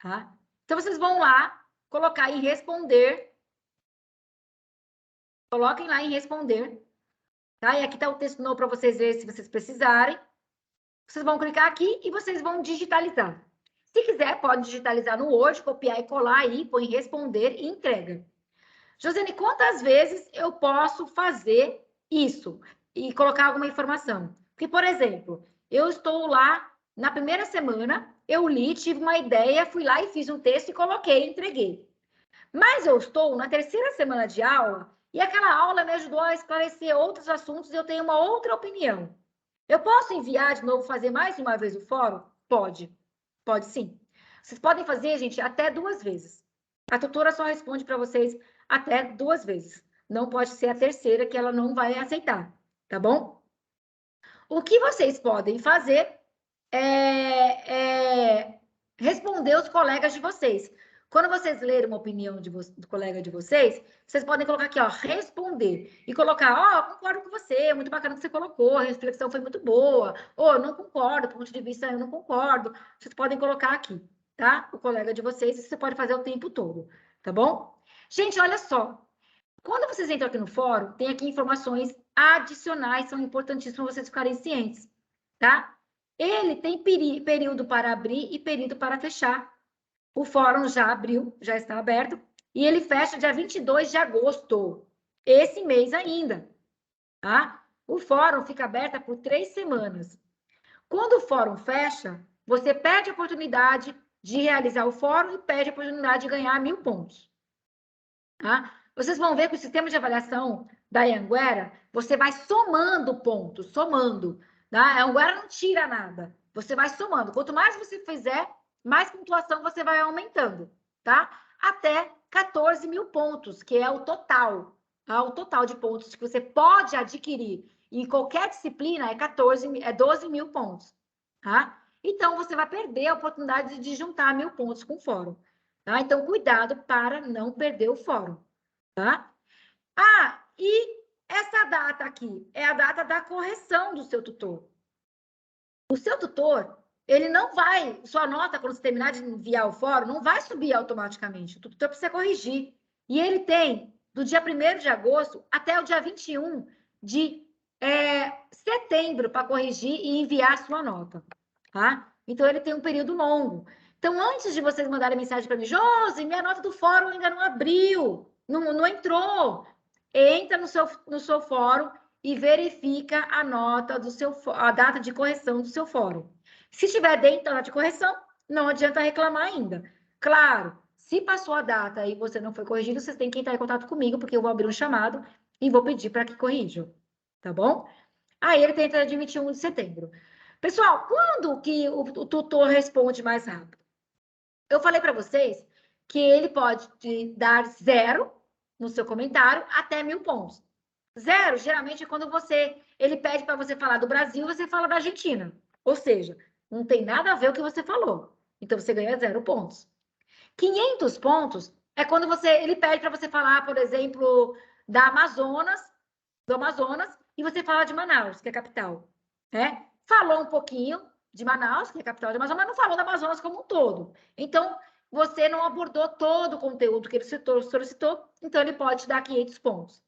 tá? Então, vocês vão lá colocar em responder. Coloquem lá em responder, tá? E aqui está o texto novo para vocês verem se vocês precisarem. Vocês vão clicar aqui e vocês vão digitalizar. Se quiser, pode digitalizar no Word, copiar e colar aí, põe responder e entrega. Josene, quantas vezes eu posso fazer isso e colocar alguma informação? Porque, por exemplo, eu estou lá na primeira semana, eu li, tive uma ideia, fui lá e fiz um texto e coloquei, entreguei. Mas eu estou na terceira semana de aula e aquela aula me ajudou a esclarecer outros assuntos e eu tenho uma outra opinião. Eu posso enviar de novo, fazer mais uma vez o fórum? Pode. Pode sim. Vocês podem fazer, gente, até 2 vezes. A tutora só responde para vocês até 2 vezes. Não pode ser a terceira que ela não vai aceitar, tá bom? O que vocês podem fazer é responder os colegas de vocês. Quando vocês lerem uma opinião do colega de vocês, vocês podem colocar aqui, ó, responder. E colocar, ó, concordo com você, muito bacana que você colocou, a reflexão foi muito boa. Ou, não concordo, ponto de vista eu não concordo. Vocês podem colocar aqui, tá? O colega de vocês, isso você pode fazer o tempo todo, tá bom? Gente, olha só. Quando vocês entram aqui no fórum, tem aqui informações adicionais, são importantíssimas vocês ficarem cientes, tá? Ele tem período para abrir e período para fechar. O fórum já abriu, já está aberto, e ele fecha dia 22 de agosto, esse mês ainda, tá? O fórum fica aberto por 3 semanas. Quando o fórum fecha, você perde a oportunidade de realizar o fórum e perde a oportunidade de ganhar 1.000 pontos, tá? Vocês vão ver que o sistema de avaliação da Anhanguera, você vai somando pontos, somando, tá? A Anhanguera não tira nada, você vai somando. Quanto mais você fizer, mais pontuação você vai aumentando, tá? Até 14.000 pontos, que é o total, tá? O total de pontos que você pode adquirir em qualquer disciplina é 12.000 pontos, tá? Então, você vai perder a oportunidade de juntar 1.000 pontos com o fórum, tá? Então, cuidado para não perder o fórum, tá? Ah, e essa data aqui é a data da correção do seu tutor. O seu tutor, ele não vai, sua nota, quando você terminar de enviar o fórum, não vai subir automaticamente. O tutor precisa corrigir. E ele tem, do dia 1º de agosto até o dia 21 de setembro para corrigir e enviar a sua nota, tá? Então, ele tem um período longo. Então, antes de vocês mandarem mensagem para mim, Josi, minha nota do fórum ainda não abriu, não entrou. Entra no seu fórum e verifica a nota a data de correção do seu fórum. Se estiver dentro da data de correção, não adianta reclamar ainda. Claro, se passou a data e você não foi corrigido, vocês têm que entrar em contato comigo, porque eu vou abrir um chamado e vou pedir para que corrijam, tá bom? Aí ele tem até dia 21 de setembro. Pessoal, quando que o tutor responde mais rápido? Eu falei para vocês que ele pode te dar 0 no seu comentário até 1.000 pontos. 0, geralmente, é quando ele pede para você falar do Brasil, você fala da Argentina. Ou seja, não tem nada a ver o que você falou. Então, você ganha 0 pontos. 500 pontos é quando ele pede para você falar, por exemplo, do Amazonas, e você fala de Manaus, que é a capital, né? Falou um pouquinho de Manaus, que é a capital de Amazonas, mas não falou do Amazonas como um todo. Então, você não abordou todo o conteúdo que ele solicitou, então ele pode dar 500 pontos.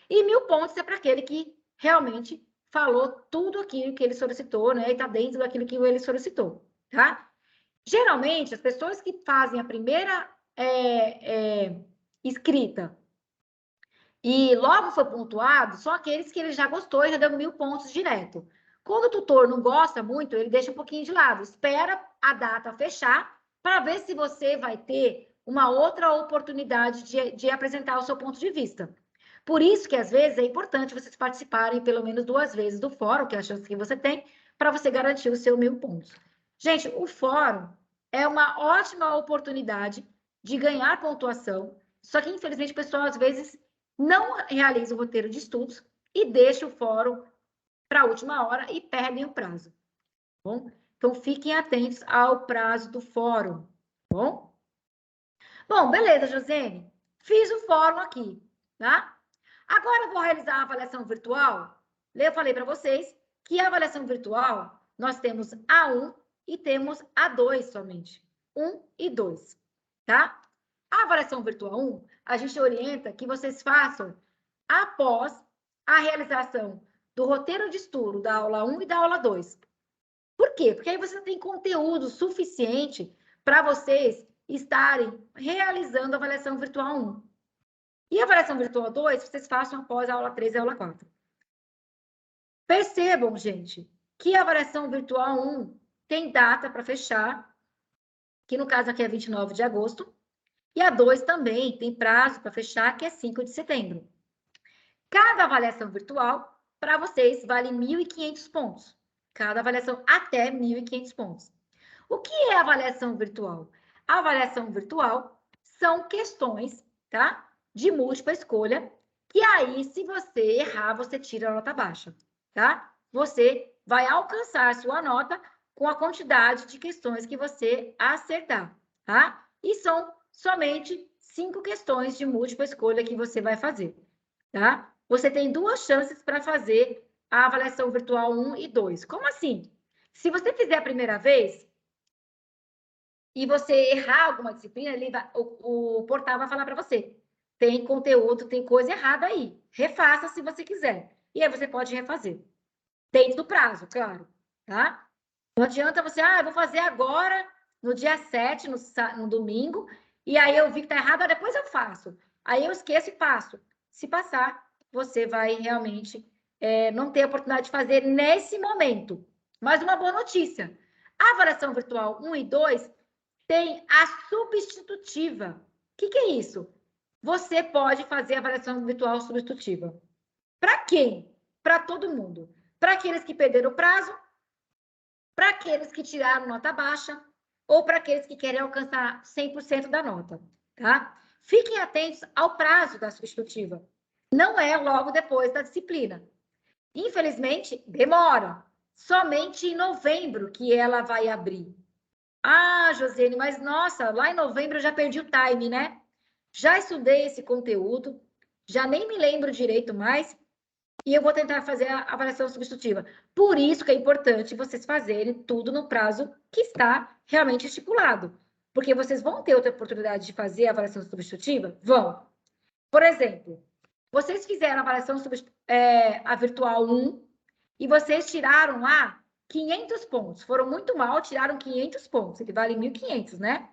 E 1.000 pontos é para aquele que realmente falou tudo aquilo que ele solicitou, né? E está dentro daquilo que ele solicitou, tá? Geralmente, as pessoas que fazem a primeira escrita e logo foi pontuado, são aqueles que ele já gostou e já deu 1.000 pontos direto. Quando o tutor não gosta muito, ele deixa um pouquinho de lado, espera a data fechar para ver se você vai ter uma outra oportunidade de apresentar o seu ponto de vista. Por isso que, às vezes, é importante vocês participarem pelo menos 2 vezes do fórum, que é a chance que você tem, para você garantir os seus 1.000 pontos. Gente, o fórum é uma ótima oportunidade de ganhar pontuação, só que, infelizmente, o pessoal, às vezes, não realiza o roteiro de estudos e deixa o fórum para a última hora e perdem o prazo. Bom? Então, fiquem atentos ao prazo do fórum. Bom? Bom, beleza, Josene. Fiz o fórum aqui, tá? Agora eu vou realizar a avaliação virtual. Eu falei para vocês que a avaliação virtual, nós temos A1 e temos A2 somente. 1 e 2, tá? A avaliação virtual 1, a gente orienta que vocês façam após a realização do roteiro de estudo da aula 1 e da aula 2. Por quê? Porque aí você tem conteúdo suficiente para vocês estarem realizando a avaliação virtual 1. E a avaliação virtual 2, vocês façam após a aula 3 e a aula 4. Percebam, gente, que a avaliação virtual 1 tem data para fechar, que no caso aqui é 29 de agosto, e a 2 também tem prazo para fechar, que é 5 de setembro. Cada avaliação virtual, para vocês, vale 1.500 pontos. Cada avaliação até 1.500 pontos. O que é avaliação virtual? A avaliação virtual são questões, tá? De múltipla escolha, que aí, se você errar, você tira a nota baixa, tá? Você vai alcançar sua nota com a quantidade de questões que você acertar, tá? E são somente 5 questões de múltipla escolha que você vai fazer, tá? Você tem 2 chances para fazer a avaliação virtual 1 e 2. Como assim? Se você fizer a primeira vez, e você errar alguma disciplina, o portal vai falar para você. Tem conteúdo, tem coisa errada aí. Refaça se você quiser. E aí você pode refazer. Dentro do prazo, claro. Tá? Não adianta você, eu vou fazer agora, no dia 7, no domingo, e aí eu vi que está errado, depois eu faço. Aí eu esqueço e faço. Se passar, você vai realmente não ter a oportunidade de fazer nesse momento. Mas uma boa notícia. A avaliação virtual 1 e 2 tem a substitutiva. O que é isso? Você pode fazer a avaliação virtual substitutiva. Para quem? Para todo mundo. Para aqueles que perderam o prazo, para aqueles que tiraram nota baixa, ou para aqueles que querem alcançar 100% da nota, tá? Fiquem atentos ao prazo da substitutiva. Não é logo depois da disciplina. Infelizmente, demora. Somente em novembro que ela vai abrir. Josiane, mas nossa, lá em novembro eu já perdi o time, né? Já estudei esse conteúdo, já nem me lembro direito mais, e eu vou tentar fazer a avaliação substitutiva. Por isso que é importante vocês fazerem tudo no prazo que está realmente estipulado. Porque vocês vão ter outra oportunidade de fazer a avaliação substitutiva? Vão. Por exemplo, vocês fizeram a avaliação a virtual 1 e vocês tiraram lá 500 pontos. Foram muito mal, tiraram 500 pontos. Ele vale 1.500, né?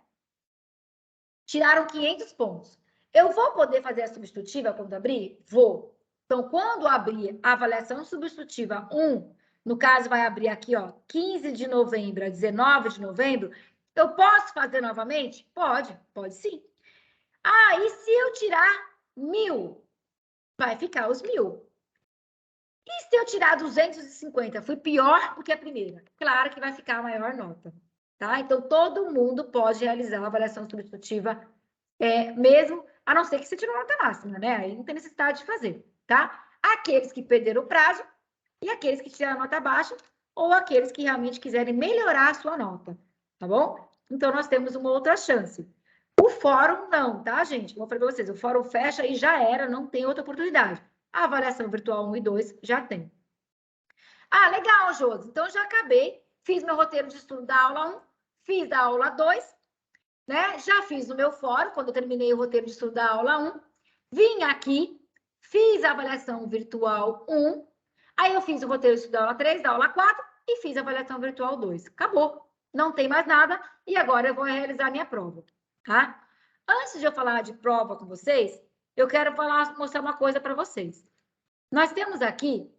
Tiraram 500 pontos. Eu vou poder fazer a substitutiva quando abrir? Vou. Então, quando abrir a avaliação substitutiva 1, no caso vai abrir aqui, 15 de novembro a 19 de novembro, eu posso fazer novamente? Pode sim. E se eu tirar 1.000? Vai ficar os 1.000. E se eu tirar 250? Fui pior do que a primeira. Claro que vai ficar a maior nota, tá? Então, todo mundo pode realizar a avaliação substitutiva, mesmo, a não ser que você tirou nota máxima, né? Aí não tem necessidade de fazer, tá? Aqueles que perderam o prazo e aqueles que tiraram nota baixa ou aqueles que realmente quiserem melhorar a sua nota, tá bom? Então, nós temos uma outra chance. O fórum não, tá, gente? Vou falar para vocês, o fórum fecha e já era, não tem outra oportunidade. A avaliação virtual 1 e 2 já tem. Legal, Josi. Então, já acabei. Fiz meu roteiro de estudo da aula 1, fiz da aula 2, né? Já fiz o meu fórum, quando eu terminei o roteiro de estudo da aula 1. Vim aqui, fiz a avaliação virtual 1, aí eu fiz o roteiro de estudo da aula 3, da aula 4 e fiz a avaliação virtual 2. Acabou. Não tem mais nada e agora eu vou realizar a minha prova, tá? Antes de eu falar de prova com vocês, eu quero mostrar uma coisa para vocês. Nós temos aqui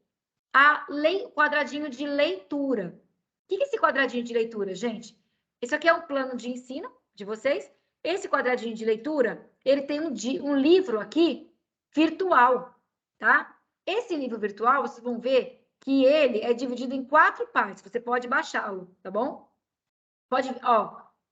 o quadradinho de leitura. O que é esse quadradinho de leitura, gente? Esse aqui é um plano de ensino de vocês. Esse quadradinho de leitura, ele tem um livro aqui virtual, tá? Esse livro virtual, vocês vão ver que ele é dividido em 4 partes. Você pode baixá-lo, tá bom? Pode,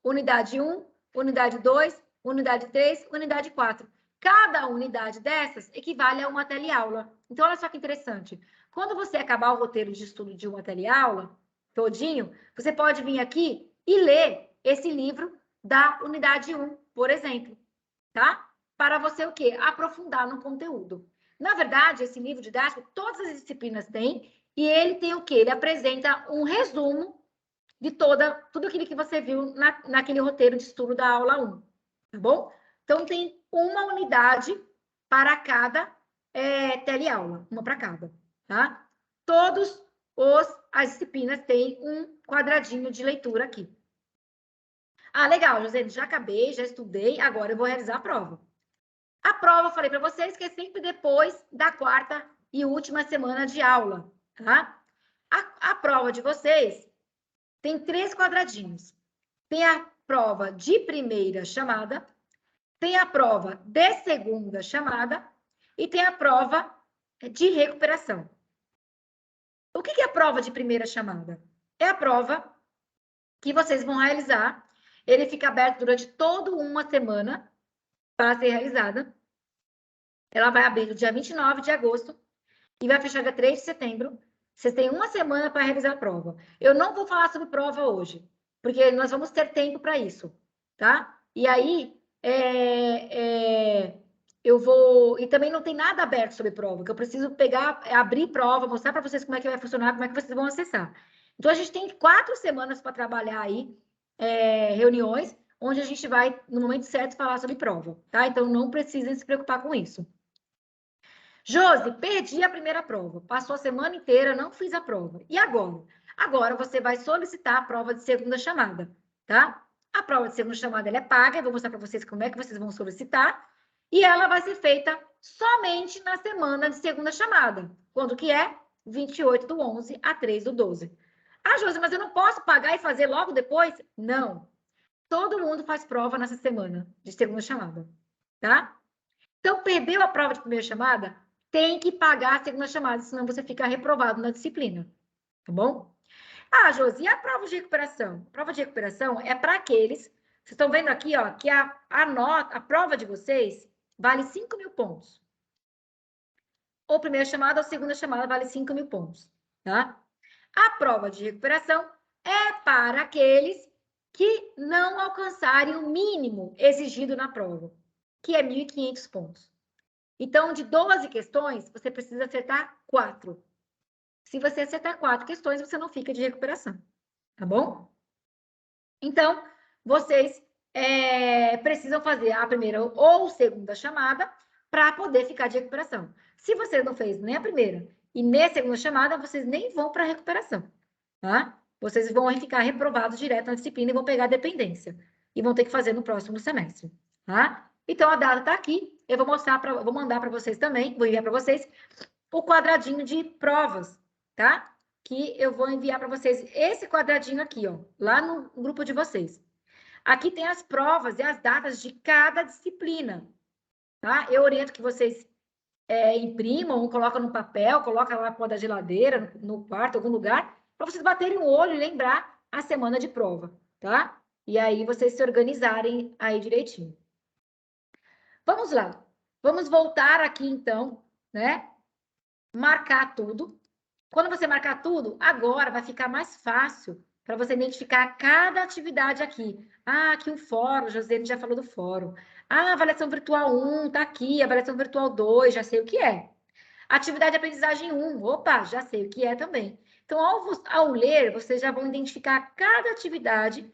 unidade 1, unidade 2, unidade 3, unidade 4. Cada unidade dessas equivale a uma teleaula. Então, olha só que interessante. Quando você acabar o roteiro de estudo de uma teleaula, todinho, você pode vir aqui e ler esse livro da unidade 1, por exemplo, tá? Para você o quê? Aprofundar no conteúdo. Na verdade, esse livro didático, todas as disciplinas têm, e ele tem o quê? Ele apresenta um resumo de tudo aquilo que você viu naquele roteiro de estudo da aula 1, tá bom? Então, tem uma unidade para cada teleaula, uma para cada, tá? Todas as disciplinas têm um quadradinho de leitura aqui. Legal, José, já acabei, já estudei, agora eu vou realizar a prova. A prova, eu falei para vocês, que é sempre depois da 4ª e última semana de aula, tá? A prova de vocês tem 3 quadradinhos. Tem a prova de primeira chamada, tem a prova de segunda chamada e tem a prova de recuperação. O que é a prova de primeira chamada? É a prova que vocês vão realizar. Ele fica aberto durante toda uma semana para ser realizada. Ela vai abrir no dia 29 de agosto e vai fechar dia 3 de setembro. Vocês têm uma semana para realizar a prova. Eu não vou falar sobre prova hoje, porque nós vamos ter tempo para isso, tá? E aí, eu vou... E também não tem nada aberto sobre prova, que eu preciso abrir prova, mostrar para vocês como é que vai funcionar, como é que vocês vão acessar. Então, a gente tem 4 semanas para trabalhar aí, reuniões, onde a gente vai, no momento certo, falar sobre prova, tá? Então, não precisem se preocupar com isso. Josi, perdi a primeira prova. Passou a semana inteira, não fiz a prova. E agora? Agora você vai solicitar a prova de segunda chamada, tá? A prova de segunda chamada, ela é paga. Eu vou mostrar para vocês como é que vocês vão solicitar. E ela vai ser feita somente na semana de segunda chamada. Quando que é? 28/11 a 3/12. Ah, Josi, mas eu não posso pagar e fazer logo depois? Não. Todo mundo faz prova nessa semana de segunda chamada, tá? Então, perdeu a prova de primeira chamada? Tem que pagar a segunda chamada, senão você fica reprovado na disciplina, tá bom? Ah, Josi, e a prova de recuperação? A prova de recuperação é para aqueles... Vocês estão vendo aqui, ó, que a prova de vocês vale 5.000 pontos. Ou primeira chamada ou segunda chamada vale 5.000 pontos, tá? A prova de recuperação é para aqueles que não alcançarem o mínimo exigido na prova, que é 1.500 pontos. Então, de 12 questões, você precisa acertar 4. Se você acertar 4 questões, você não fica de recuperação, tá bom? Então, vocês precisam fazer a primeira ou segunda chamada para poder ficar de recuperação. Se você não fez nem a primeira e nem a segunda chamada, vocês nem vão para a recuperação, tá? Vocês vão ficar reprovados direto na disciplina e vão pegar dependência. E vão ter que fazer no próximo semestre, tá? Então, a data está aqui. Eu vou vou mandar para vocês também, vou enviar para vocês o quadradinho de provas, tá? Que eu vou enviar para vocês esse quadradinho aqui, ó, lá no grupo de vocês. Aqui tem as provas e as datas de cada disciplina, tá? Eu oriento que vocês imprimam, colocam no papel, colocam lá na porta da geladeira, no quarto, algum lugar, para vocês baterem o olho e lembrar a semana de prova, tá? E aí vocês se organizarem aí direitinho. Vamos lá. Vamos voltar aqui, então, né? Marcar tudo. Quando você marcar tudo, agora vai ficar mais fácil para você identificar cada atividade aqui. Ah, aqui o fórum, Josiane já falou do fórum. Ah, avaliação virtual 1, tá aqui. Avaliação virtual 2, já sei o que é. Atividade de aprendizagem 1, opa, já sei o que é também. Então, ao ler, vocês já vão identificar cada atividade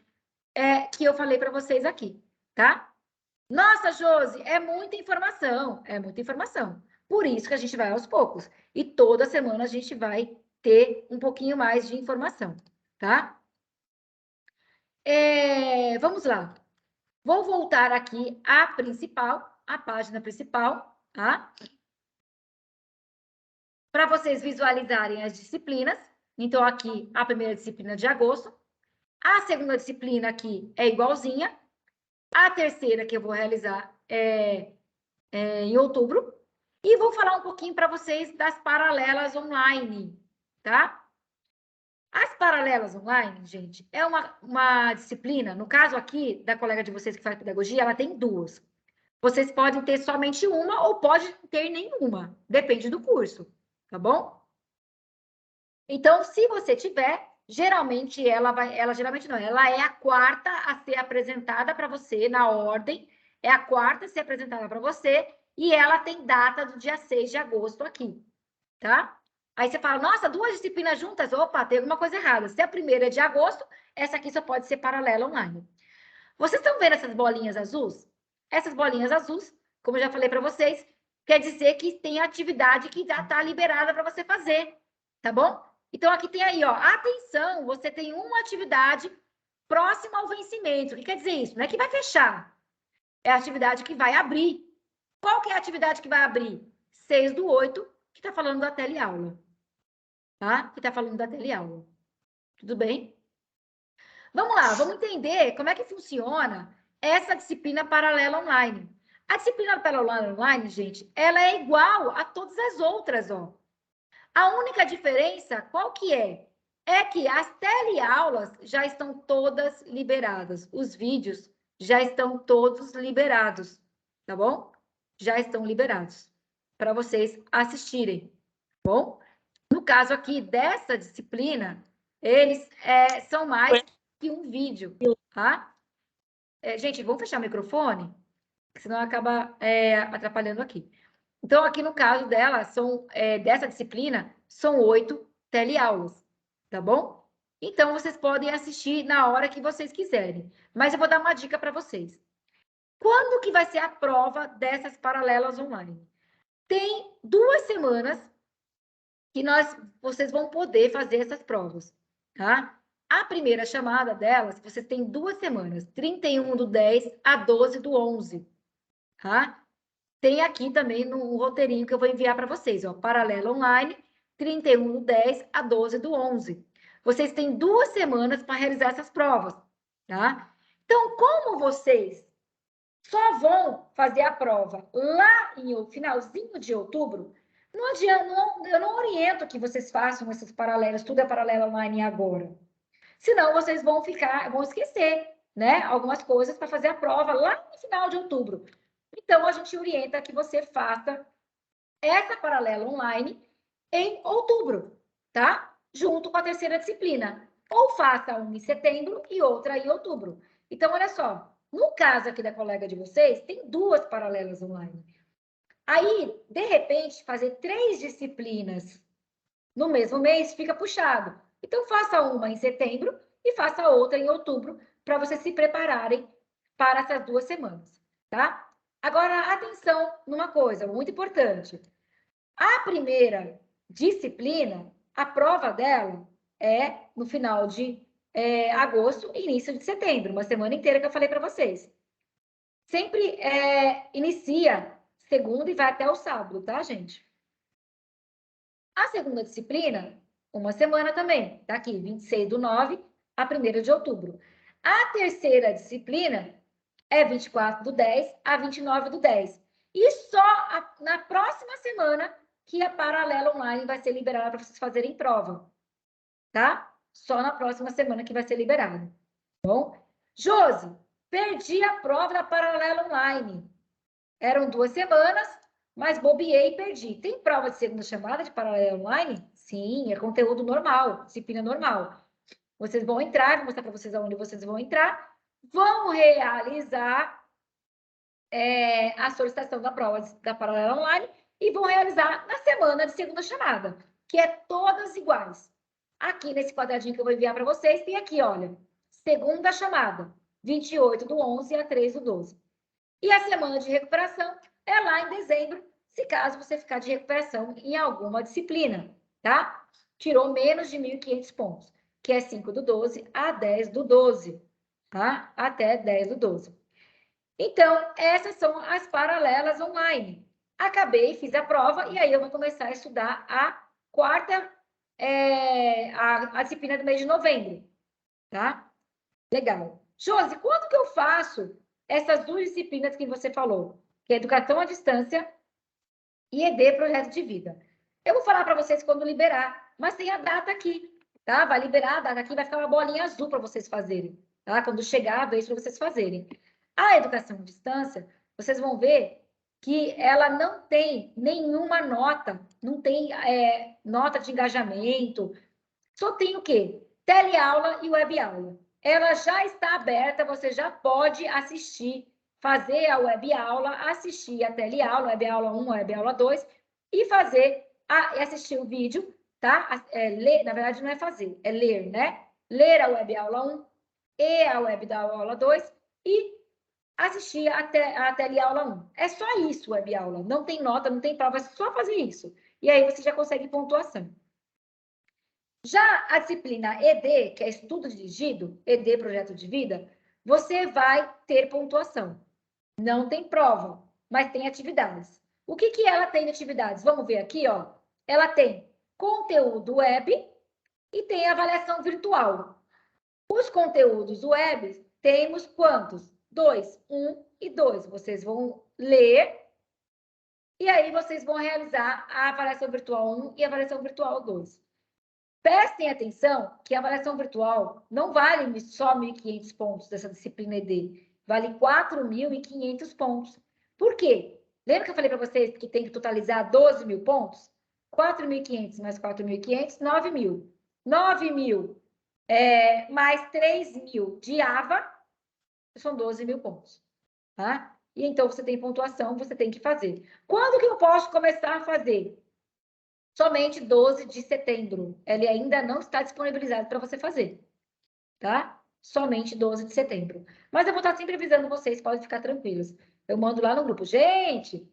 que eu falei para vocês aqui, tá? Nossa, Josi, é muita informação. É muita informação. Por isso que a gente vai aos poucos. E toda semana a gente vai ter um pouquinho mais de informação, tá? Vamos lá. Vou voltar aqui à principal, à página principal, tá? Para vocês visualizarem as disciplinas. Então, aqui, a primeira disciplina de agosto. A segunda disciplina aqui é igualzinha. A terceira que eu vou realizar é em outubro. E vou falar um pouquinho para vocês das paralelas online, tá? As paralelas online, gente, é uma disciplina, no caso aqui, da colega de vocês que faz pedagogia, ela tem 2. Vocês podem ter somente uma ou pode ter nenhuma, depende do curso, tá bom? Então, se você tiver, geralmente ela é a quarta a ser apresentada para você na ordem, é a quarta a ser apresentada para você, e ela tem data do dia 6 de agosto aqui, tá? Aí você fala, nossa, 2 disciplinas juntas? Opa, tem alguma coisa errada. Se a primeira é de agosto, essa aqui só pode ser paralela online. Vocês estão vendo essas bolinhas azuis? Essas bolinhas azuis, como eu já falei para vocês, quer dizer que tem atividade que já está liberada para você fazer, tá bom? Então, aqui tem aí, ó, atenção, você tem uma atividade próxima ao vencimento. O que quer dizer isso? Não é que vai fechar, é a atividade que vai abrir. Qual que é a atividade que vai abrir? 6/8, que está falando da teleaula. Tá? Que está falando da teleaula. Tudo bem? Vamos lá, vamos entender como é que funciona essa disciplina paralela online. A disciplina paralela online, gente, ela é igual a todas as outras, ó. A única diferença, qual que é? É que as teleaulas já estão todas liberadas. Os vídeos já estão todos liberados, tá bom? Já estão liberados para vocês assistirem, tá bom? No caso aqui dessa disciplina, eles são mais que um vídeo, tá? Gente, vamos fechar o microfone, senão acaba atrapalhando aqui. Então, aqui no caso dela, dessa disciplina, são 8 teleaulas, tá bom? Então, vocês podem assistir na hora que vocês quiserem. Mas eu vou dar uma dica para vocês. Quando que vai ser a prova dessas paralelas online? Tem 2 semanas que vocês vão poder fazer essas provas, tá? A primeira chamada delas, vocês têm 2 semanas, 31/10 a 12/11, tá? Tem aqui também no roteirinho que eu vou enviar para vocês, ó, paralela online, 31/10 a 12/11. Vocês têm 2 semanas para realizar essas provas, tá? Então, como vocês só vão fazer a prova lá no finalzinho de outubro, não adianta, eu não oriento que vocês façam esses paralelos, tudo é paralelo online agora. Senão vocês vão esquecer, né? Algumas coisas para fazer a prova lá no final de outubro. Então, a gente orienta que você faça essa paralela online em outubro, tá? Junto com a terceira disciplina. Ou faça uma em setembro e outra em outubro. Então, olha só. No caso aqui da colega de vocês, tem 2 paralelas online. Aí, de repente, fazer 3 disciplinas no mesmo mês fica puxado. Então, faça uma em setembro e faça outra em outubro, para vocês se prepararem para essas 2 semanas, tá? Agora, atenção numa coisa muito importante. A primeira disciplina, a prova dela é no final de agosto e início de setembro, uma semana inteira que eu falei para vocês. Sempre inicia segunda e vai até o sábado, tá, gente? A segunda disciplina, uma semana também, tá aqui, 26/9 a 1º de outubro. A terceira disciplina é 24/10 a 29/10. E só na próxima semana que a paralela online vai ser liberada para vocês fazerem prova, tá? Só na próxima semana que vai ser liberada, tá bom? Josi, perdi a prova da paralela online. Eram 2 semanas, mas bobeei e perdi. Tem prova de segunda chamada de paralela online? Sim, é conteúdo normal, disciplina normal. Vocês vão entrar, vou mostrar para vocês aonde vocês vão entrar, vão realizar a solicitação da prova da paralela online e vão realizar na semana de segunda chamada, que é todas iguais. Aqui nesse quadradinho que eu vou enviar para vocês, tem aqui, olha, segunda chamada, 28/11 a 3/12. E a semana de recuperação é lá em dezembro, se caso você ficar de recuperação em alguma disciplina, tá? Tirou menos de 1.500 pontos, que é 5/12 a 10/12, tá? Até 10/12. Então, essas são as paralelas online. Acabei, fiz a prova, e aí eu vou começar a estudar a quarta, a disciplina do mês de novembro, tá? Legal. Josi, quando que eu faço essas 2 disciplinas que você falou? Que é Educação à Distância e ED Projeto de Vida. Eu vou falar para vocês quando liberar, mas tem a data aqui, tá? Vai liberar a data aqui, vai ficar uma bolinha azul para vocês fazerem, tá? Quando chegar a vez para vocês fazerem. A educação à distância, vocês vão ver que ela não tem nenhuma nota, não tem nota de engajamento, só tem o quê? Teleaula e webaula. Ela já está aberta, você já pode assistir, fazer a webaula, assistir a teleaula, webaula 1, webaula 2, e assistir o vídeo, tá? Ler, na verdade, não é fazer, é ler, né? Ler a webaula 1 e a webaula 2 e assistir a teleaula 1. É só isso, webaula. Não tem nota, não tem prova, é só fazer isso. E aí você já consegue pontuação. Já a disciplina ED, que é Estudo Dirigido, ED Projeto de Vida, você vai ter pontuação. Não tem prova, mas tem atividades. O que ela tem de atividades? Vamos ver aqui, ó. Ela tem conteúdo web e tem avaliação virtual. Os conteúdos web, temos quantos? 2, 1 e 2. Vocês vão ler e aí vocês vão realizar a avaliação virtual 1 e a avaliação virtual 2. Prestem atenção que a avaliação virtual não vale só 1.500 pontos dessa disciplina ED, vale 4.500 pontos. Por quê? Lembra que eu falei para vocês que tem que totalizar 12.000 pontos? 4.500 mais 4.500, 9.000. 9.000 mais 3.000 de AVA, são 12.000 pontos. Tá? E então, você tem pontuação, você tem que fazer. Quando que eu posso começar a fazer? somente 12 de setembro. Ele ainda não está disponibilizado para você fazer, tá? Somente 12 de setembro. Mas eu vou estar sempre avisando vocês, podem ficar tranquilos. Eu mando lá no grupo, gente,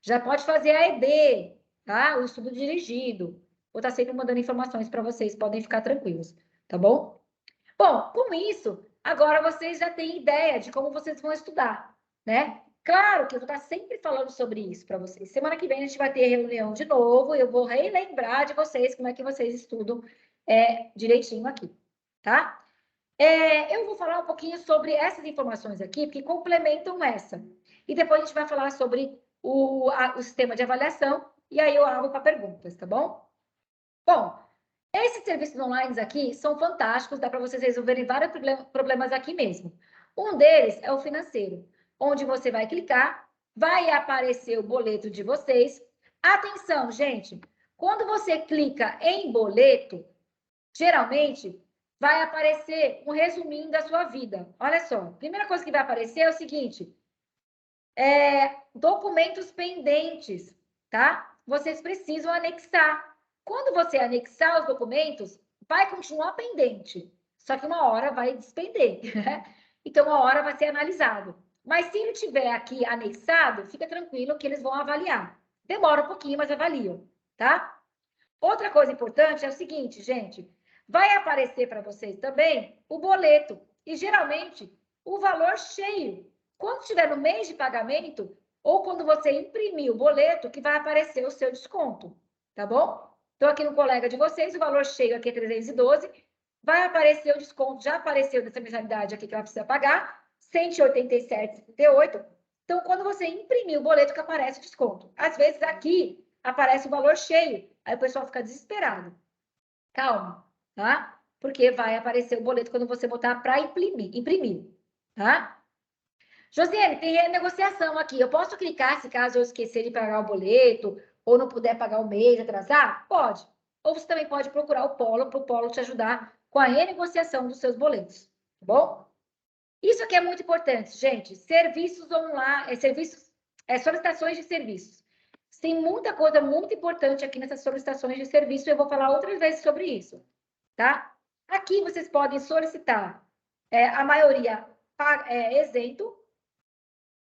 já pode fazer a ED, tá? O estudo dirigido. Vou estar sempre mandando informações para vocês, podem ficar tranquilos, tá bom? Bom, com isso, agora vocês já têm ideia de como vocês vão estudar, né? Claro que eu vou estar sempre falando sobre isso para vocês. Semana que vem a gente vai ter reunião de novo e eu vou relembrar de vocês como é que vocês estudam direitinho aqui, tá? Eu vou falar um pouquinho sobre essas informações aqui, porque complementam essa. E depois a gente vai falar sobre o sistema de avaliação e aí eu abro para perguntas, tá bom? Bom, esses serviços online aqui são fantásticos, dá para vocês resolverem vários problemas aqui mesmo. Um deles é o financeiro, onde você vai clicar, vai aparecer o boleto de vocês. Atenção, gente, quando você clica em boleto, geralmente vai aparecer um resuminho da sua vida. Olha só, a primeira coisa que vai aparecer é o seguinte, documentos pendentes, tá? Vocês precisam anexar. Quando você anexar os documentos, vai continuar pendente, só que uma hora vai despender. Então, uma hora vai ser analisado. Mas se ele tiver aqui anexado, fica tranquilo que eles vão avaliar. Demora um pouquinho, mas avaliam, tá? Outra coisa importante é o seguinte, gente, vai aparecer para vocês também o boleto e, geralmente, o valor cheio. Quando estiver no mês de pagamento ou quando você imprimir o boleto, que vai aparecer o seu desconto, tá bom? Então, aqui no colega de vocês, o valor cheio aqui é 312, vai aparecer o desconto, já apareceu nessa mensalidade aqui que ela precisa pagar, 187,78. Então, quando você imprimir o boleto, que aparece o desconto. Às vezes, aqui aparece o valor cheio, aí o pessoal fica desesperado. Calma, tá? Porque vai aparecer o boleto quando você botar para imprimir, tá? Josiane, tem renegociação aqui. Eu posso clicar se caso eu esquecer de pagar o boleto ou não puder pagar o mês, atrasar? Pode. Ou você também pode procurar o Polo para o Polo te ajudar com a renegociação dos seus boletos, tá bom? Isso aqui é muito importante, gente. Serviços online, solicitações de serviços. Tem muita coisa muito importante aqui nessas solicitações de serviço e eu vou falar outras vezes sobre isso, tá? Aqui vocês podem solicitar, a maioria isento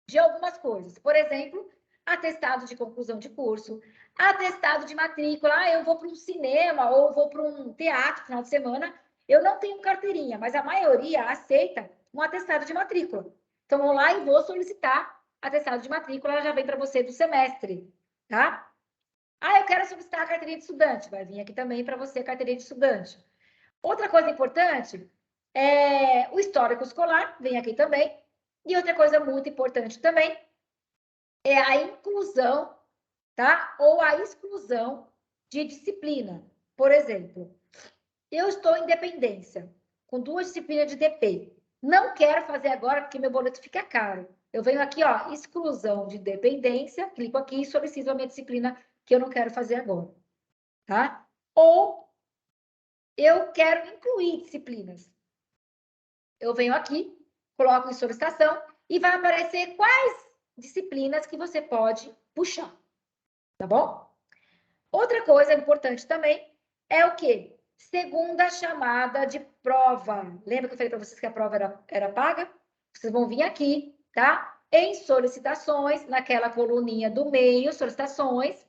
de algumas coisas. Por exemplo, atestado de conclusão de curso, atestado de matrícula. Eu vou para um cinema ou vou para um teatro no final de semana. Eu não tenho carteirinha, mas a maioria aceita um atestado de matrícula. Então, vou lá e vou solicitar atestado de matrícula, ela já vem para você do semestre, tá? Eu quero solicitar a carteirinha de estudante. Vai vir aqui também para você a carteirinha de estudante. Outra coisa importante é o histórico escolar, vem aqui também. E outra coisa muito importante também é a inclusão, tá? Ou a exclusão de disciplina. Por exemplo, eu estou em dependência, com 2 disciplinas de DP. Não quero fazer agora porque meu boleto fica caro. Eu venho aqui, ó, exclusão de dependência, clico aqui e solicito a minha disciplina que eu não quero fazer agora, tá? Ou eu quero incluir disciplinas. Eu venho aqui, coloco em solicitação e vai aparecer quais disciplinas que você pode puxar, tá bom? Outra coisa importante também é o quê? Segunda chamada de prova. Lembra que eu falei para vocês que a prova era paga? Vocês vão vir aqui, tá? Em solicitações, naquela coluninha do meio, solicitações.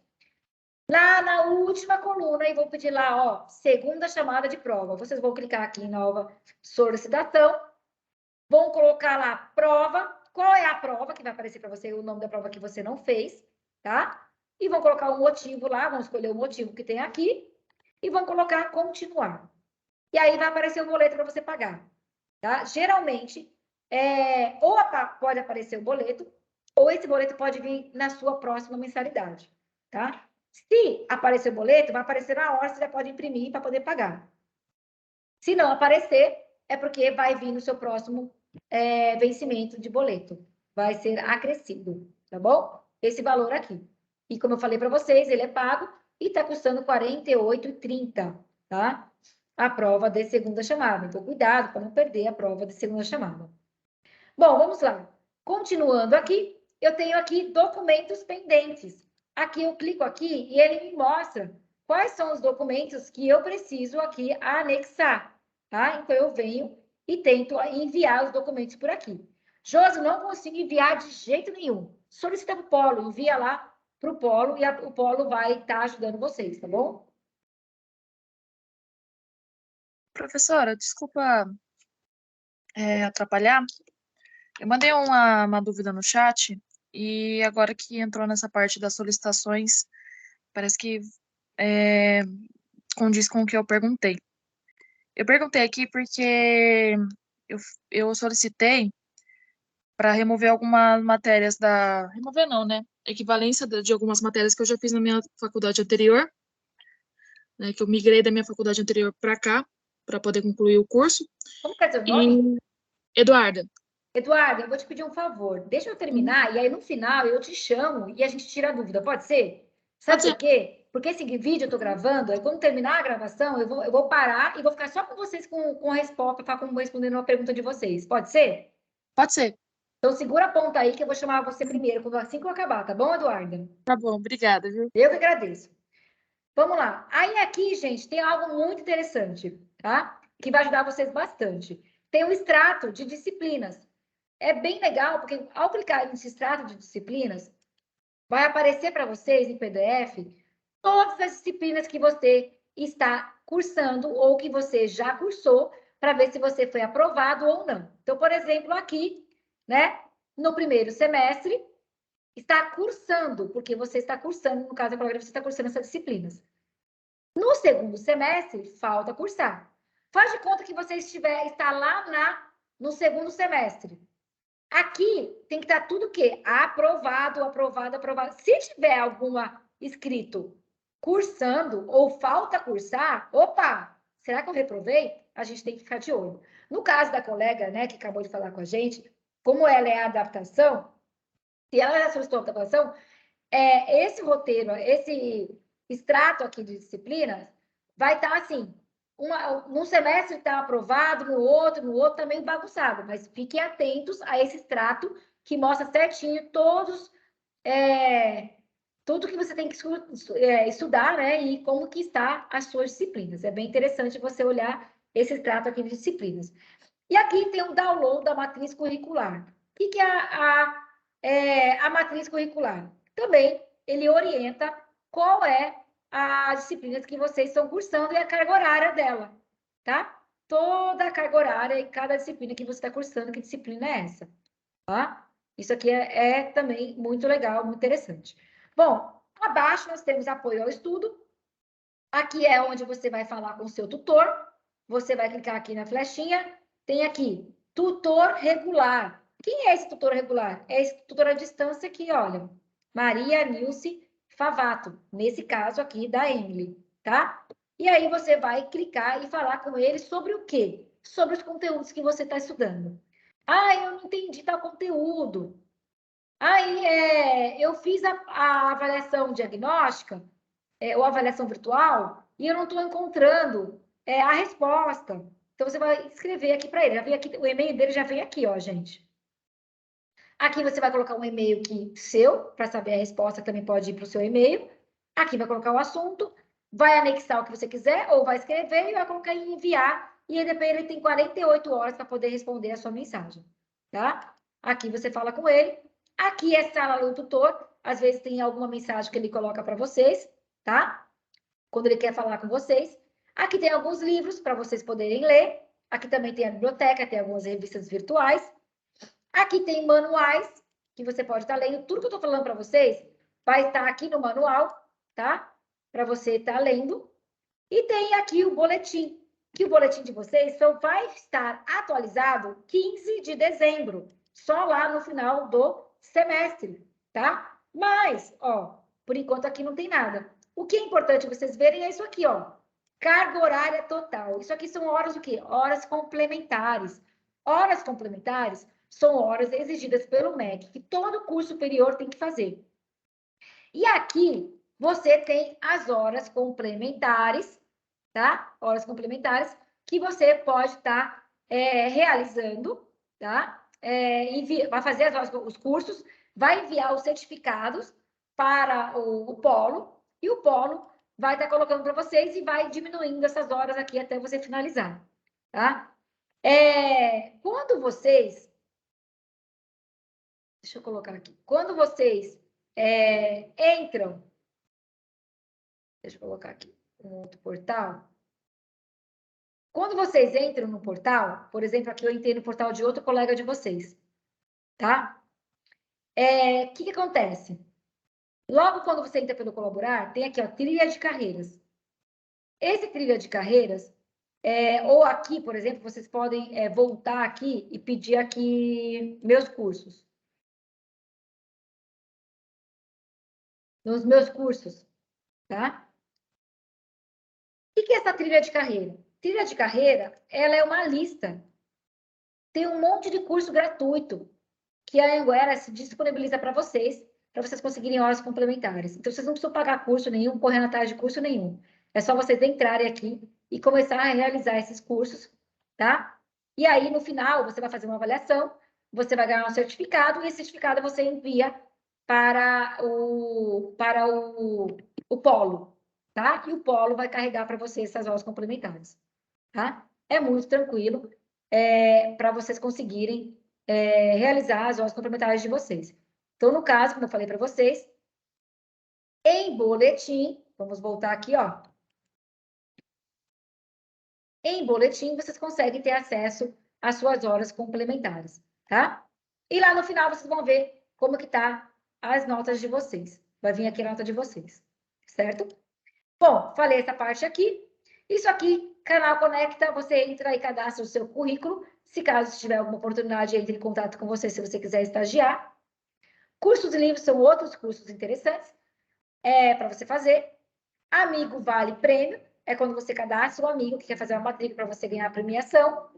Lá na última coluna, e vou pedir lá, ó, segunda chamada de prova. Vocês vão clicar aqui em nova solicitação. Vão colocar lá prova. Qual é a prova que vai aparecer para você? O nome da prova que você não fez, tá? E vão colocar um motivo lá, vão escolher o motivo que tem aqui e vão colocar continuar. E aí vai aparecer o boleto para você pagar, tá? Geralmente, ou pode aparecer o boleto, ou esse boleto pode vir na sua próxima mensalidade, tá? Se aparecer o boleto, vai aparecer na hora, você já pode imprimir para poder pagar. Se não aparecer, é porque vai vir no seu próximo vencimento de boleto. Vai ser acrescido, tá bom? Esse valor aqui. E como eu falei para vocês, ele é pago e está custando R$ 48,30, tá? A prova de segunda chamada. Então, cuidado para não perder a prova de segunda chamada. Bom, vamos lá. Continuando aqui, eu tenho aqui documentos pendentes. Aqui eu clico aqui e ele me mostra quais são os documentos que eu preciso aqui anexar, tá? Então, eu venho e tento enviar os documentos por aqui. Josi, não consigo enviar de jeito nenhum. Solicita para o Polo, envia lá para o Polo e o Polo vai estar ajudando vocês, tá bom? Professora, desculpa atrapalhar. Eu mandei uma dúvida no chat e agora que entrou nessa parte das solicitações, parece que condiz com o que eu perguntei. Eu perguntei aqui porque eu solicitei para remover algumas matérias da... Remover não, né? Equivalência de algumas matérias que eu já fiz na minha faculdade anterior, né? Que eu migrei da minha faculdade anterior para cá, para poder concluir o curso. Como que é seu nome? Eduarda. Eduarda, eu vou te pedir um favor. Deixa eu terminar e aí no final eu te chamo e a gente tira a dúvida. Pode ser? Sabe por quê? Porque esse vídeo eu tô gravando, aí quando terminar a gravação, eu vou parar e vou ficar só com vocês com a resposta, para respondendo uma pergunta de vocês. Pode ser? Pode ser. Então segura a ponta aí que eu vou chamar você primeiro, assim que eu acabar, tá bom, Eduarda? Tá bom, obrigada, viu? Eu que agradeço. Vamos lá. Aí aqui, gente, tem algo muito interessante, tá? Que vai ajudar vocês bastante. Tem o extrato de disciplinas. É bem legal, porque ao clicar nesse extrato de disciplinas, vai aparecer para vocês em PDF todas as disciplinas que você está cursando ou que você já cursou, para ver se você foi aprovado ou não. Então, por exemplo, aqui, né, no primeiro semestre, está cursando, porque você está cursando, no caso da colega, você está cursando essas disciplinas. No segundo semestre, falta cursar. Faz de conta que você está lá no segundo semestre. Aqui tem que estar tudo o quê? Aprovado, aprovado, aprovado. Se tiver alguma escrito cursando ou falta cursar, opa, será que eu reprovei? A gente tem que ficar de olho. No caso da colega, né, que acabou de falar com a gente, como ela é a adaptação, se ela já solicitou a adaptação, esse roteiro, esse extrato aqui de disciplinas, vai estar assim, num semestre está aprovado, no outro está meio bagunçado, mas fiquem atentos a esse extrato que mostra certinho tudo que você tem que estudar, né? E como que está as suas disciplinas. É bem interessante você olhar esse extrato aqui de disciplinas. E aqui tem o download da matriz curricular. O que é a matriz curricular? Também ele orienta qual é as disciplinas que vocês estão cursando e a carga horária dela, tá? Toda a carga horária e cada disciplina que você está cursando, que disciplina é essa, tá? Isso aqui é também muito legal, muito interessante. Bom, abaixo nós temos apoio ao estudo. Aqui é onde você vai falar com o seu tutor. Você vai clicar aqui na flechinha. Tem aqui, tutor regular. Quem é esse tutor regular? É esse tutor à distância aqui, olha. Maria Nilce Favato. Nesse caso aqui, da Emily, tá? E aí você vai clicar e falar com ele sobre o quê? Sobre os conteúdos que você está estudando. Ah, eu não entendi tal conteúdo. Aí, eu fiz a avaliação diagnóstica, ou avaliação virtual, e eu não estou encontrando a resposta. Então, você vai escrever aqui para ele. Já vem aqui, o e-mail dele já vem aqui, ó, gente. Aqui você vai colocar um e-mail seu, para saber a resposta, também pode ir para o seu e-mail. Aqui vai colocar o assunto, vai anexar o que você quiser, ou vai escrever e vai colocar em enviar, e aí depois ele tem 48 horas para poder responder a sua mensagem, tá? Aqui você fala com ele. Aqui é sala do tutor, às vezes tem alguma mensagem que ele coloca para vocês, tá? Quando ele quer falar com vocês. Aqui tem alguns livros para vocês poderem ler. Aqui também tem a biblioteca, tem algumas revistas virtuais. Aqui tem manuais, que você pode estar lendo. Tudo que eu estou falando para vocês vai estar aqui no manual, tá? Para você estar lendo. E tem aqui o boletim, que o boletim de vocês só vai estar atualizado 15 de dezembro, só lá no final do semestre, tá? Mas, ó, por enquanto aqui não tem nada. O que é importante vocês verem é isso aqui, ó. Carga horária total. Isso aqui são horas o quê? Horas complementares. Horas complementares são horas exigidas pelo MEC, que todo curso superior tem que fazer. E aqui você tem as horas complementares, tá? Horas complementares que você pode estar realizando, tá? Vai fazer os cursos, vai enviar os certificados para o Polo, e o Polo vai estar colocando para vocês e vai diminuindo essas horas aqui até você finalizar, tá? Quando vocês... Deixa eu colocar aqui. Quando vocês entram... Deixa eu colocar aqui um outro portal. Quando vocês entram no portal, por exemplo, aqui eu entrei no portal de outro colega de vocês, tá? O que acontece? Logo quando você entra pelo Colaborar, tem aqui, ó, trilha de carreiras. Esse trilha de carreiras, ou aqui, por exemplo, vocês podem voltar aqui e pedir aqui meus cursos. Nos meus cursos, tá? O que é essa trilha de carreira? Trilha de carreira, ela é uma lista. Tem um monte de curso gratuito que a Anguera se disponibiliza para vocês conseguirem horas complementares. Então, vocês não precisam pagar curso nenhum, correndo atrás de curso nenhum. É só vocês entrarem aqui e começar a realizar esses cursos, tá? E aí, no final, você vai fazer uma avaliação, você vai ganhar um certificado, e esse certificado você envia para o polo, tá? E o polo vai carregar para vocês essas horas complementares, tá? É muito tranquilo para vocês conseguirem realizar as horas complementares de vocês. Então, no caso, como eu falei para vocês, em boletim, vamos voltar aqui, ó. Em boletim, vocês conseguem ter acesso às suas horas complementares, tá? E lá no final, vocês vão ver como que tá as notas de vocês. Vai vir aqui a nota de vocês, certo? Bom, falei essa parte aqui. Isso aqui, Canal Conecta, você entra e cadastra o seu currículo. Se caso tiver alguma oportunidade, entre em contato com você se você quiser estagiar. Cursos e livros são outros cursos interessantes para você fazer. Amigo Vale Prêmio é quando você cadastra um amigo que quer fazer uma matrícula para você ganhar a premiação.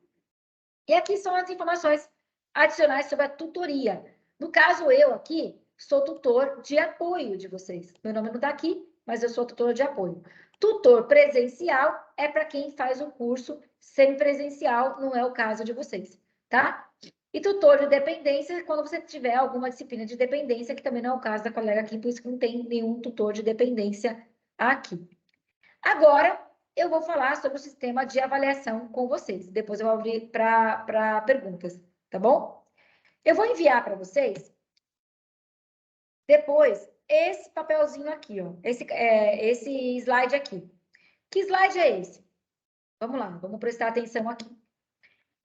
E aqui são as informações adicionais sobre a tutoria. No caso, eu aqui sou tutor de apoio de vocês. Meu nome não está aqui, mas eu sou tutor de apoio. Tutor presencial é para quem faz o curso semipresencial, não é o caso de vocês, tá? E tutor de dependência, quando você tiver alguma disciplina de dependência, que também não é o caso da colega aqui, por isso que não tem nenhum tutor de dependência aqui. Agora, eu vou falar sobre o sistema de avaliação com vocês. Depois eu vou abrir para perguntas, tá bom? Eu vou enviar para vocês, depois, esse papelzinho aqui, ó. Esse slide aqui. Que slide é esse? Vamos lá, vamos prestar atenção aqui.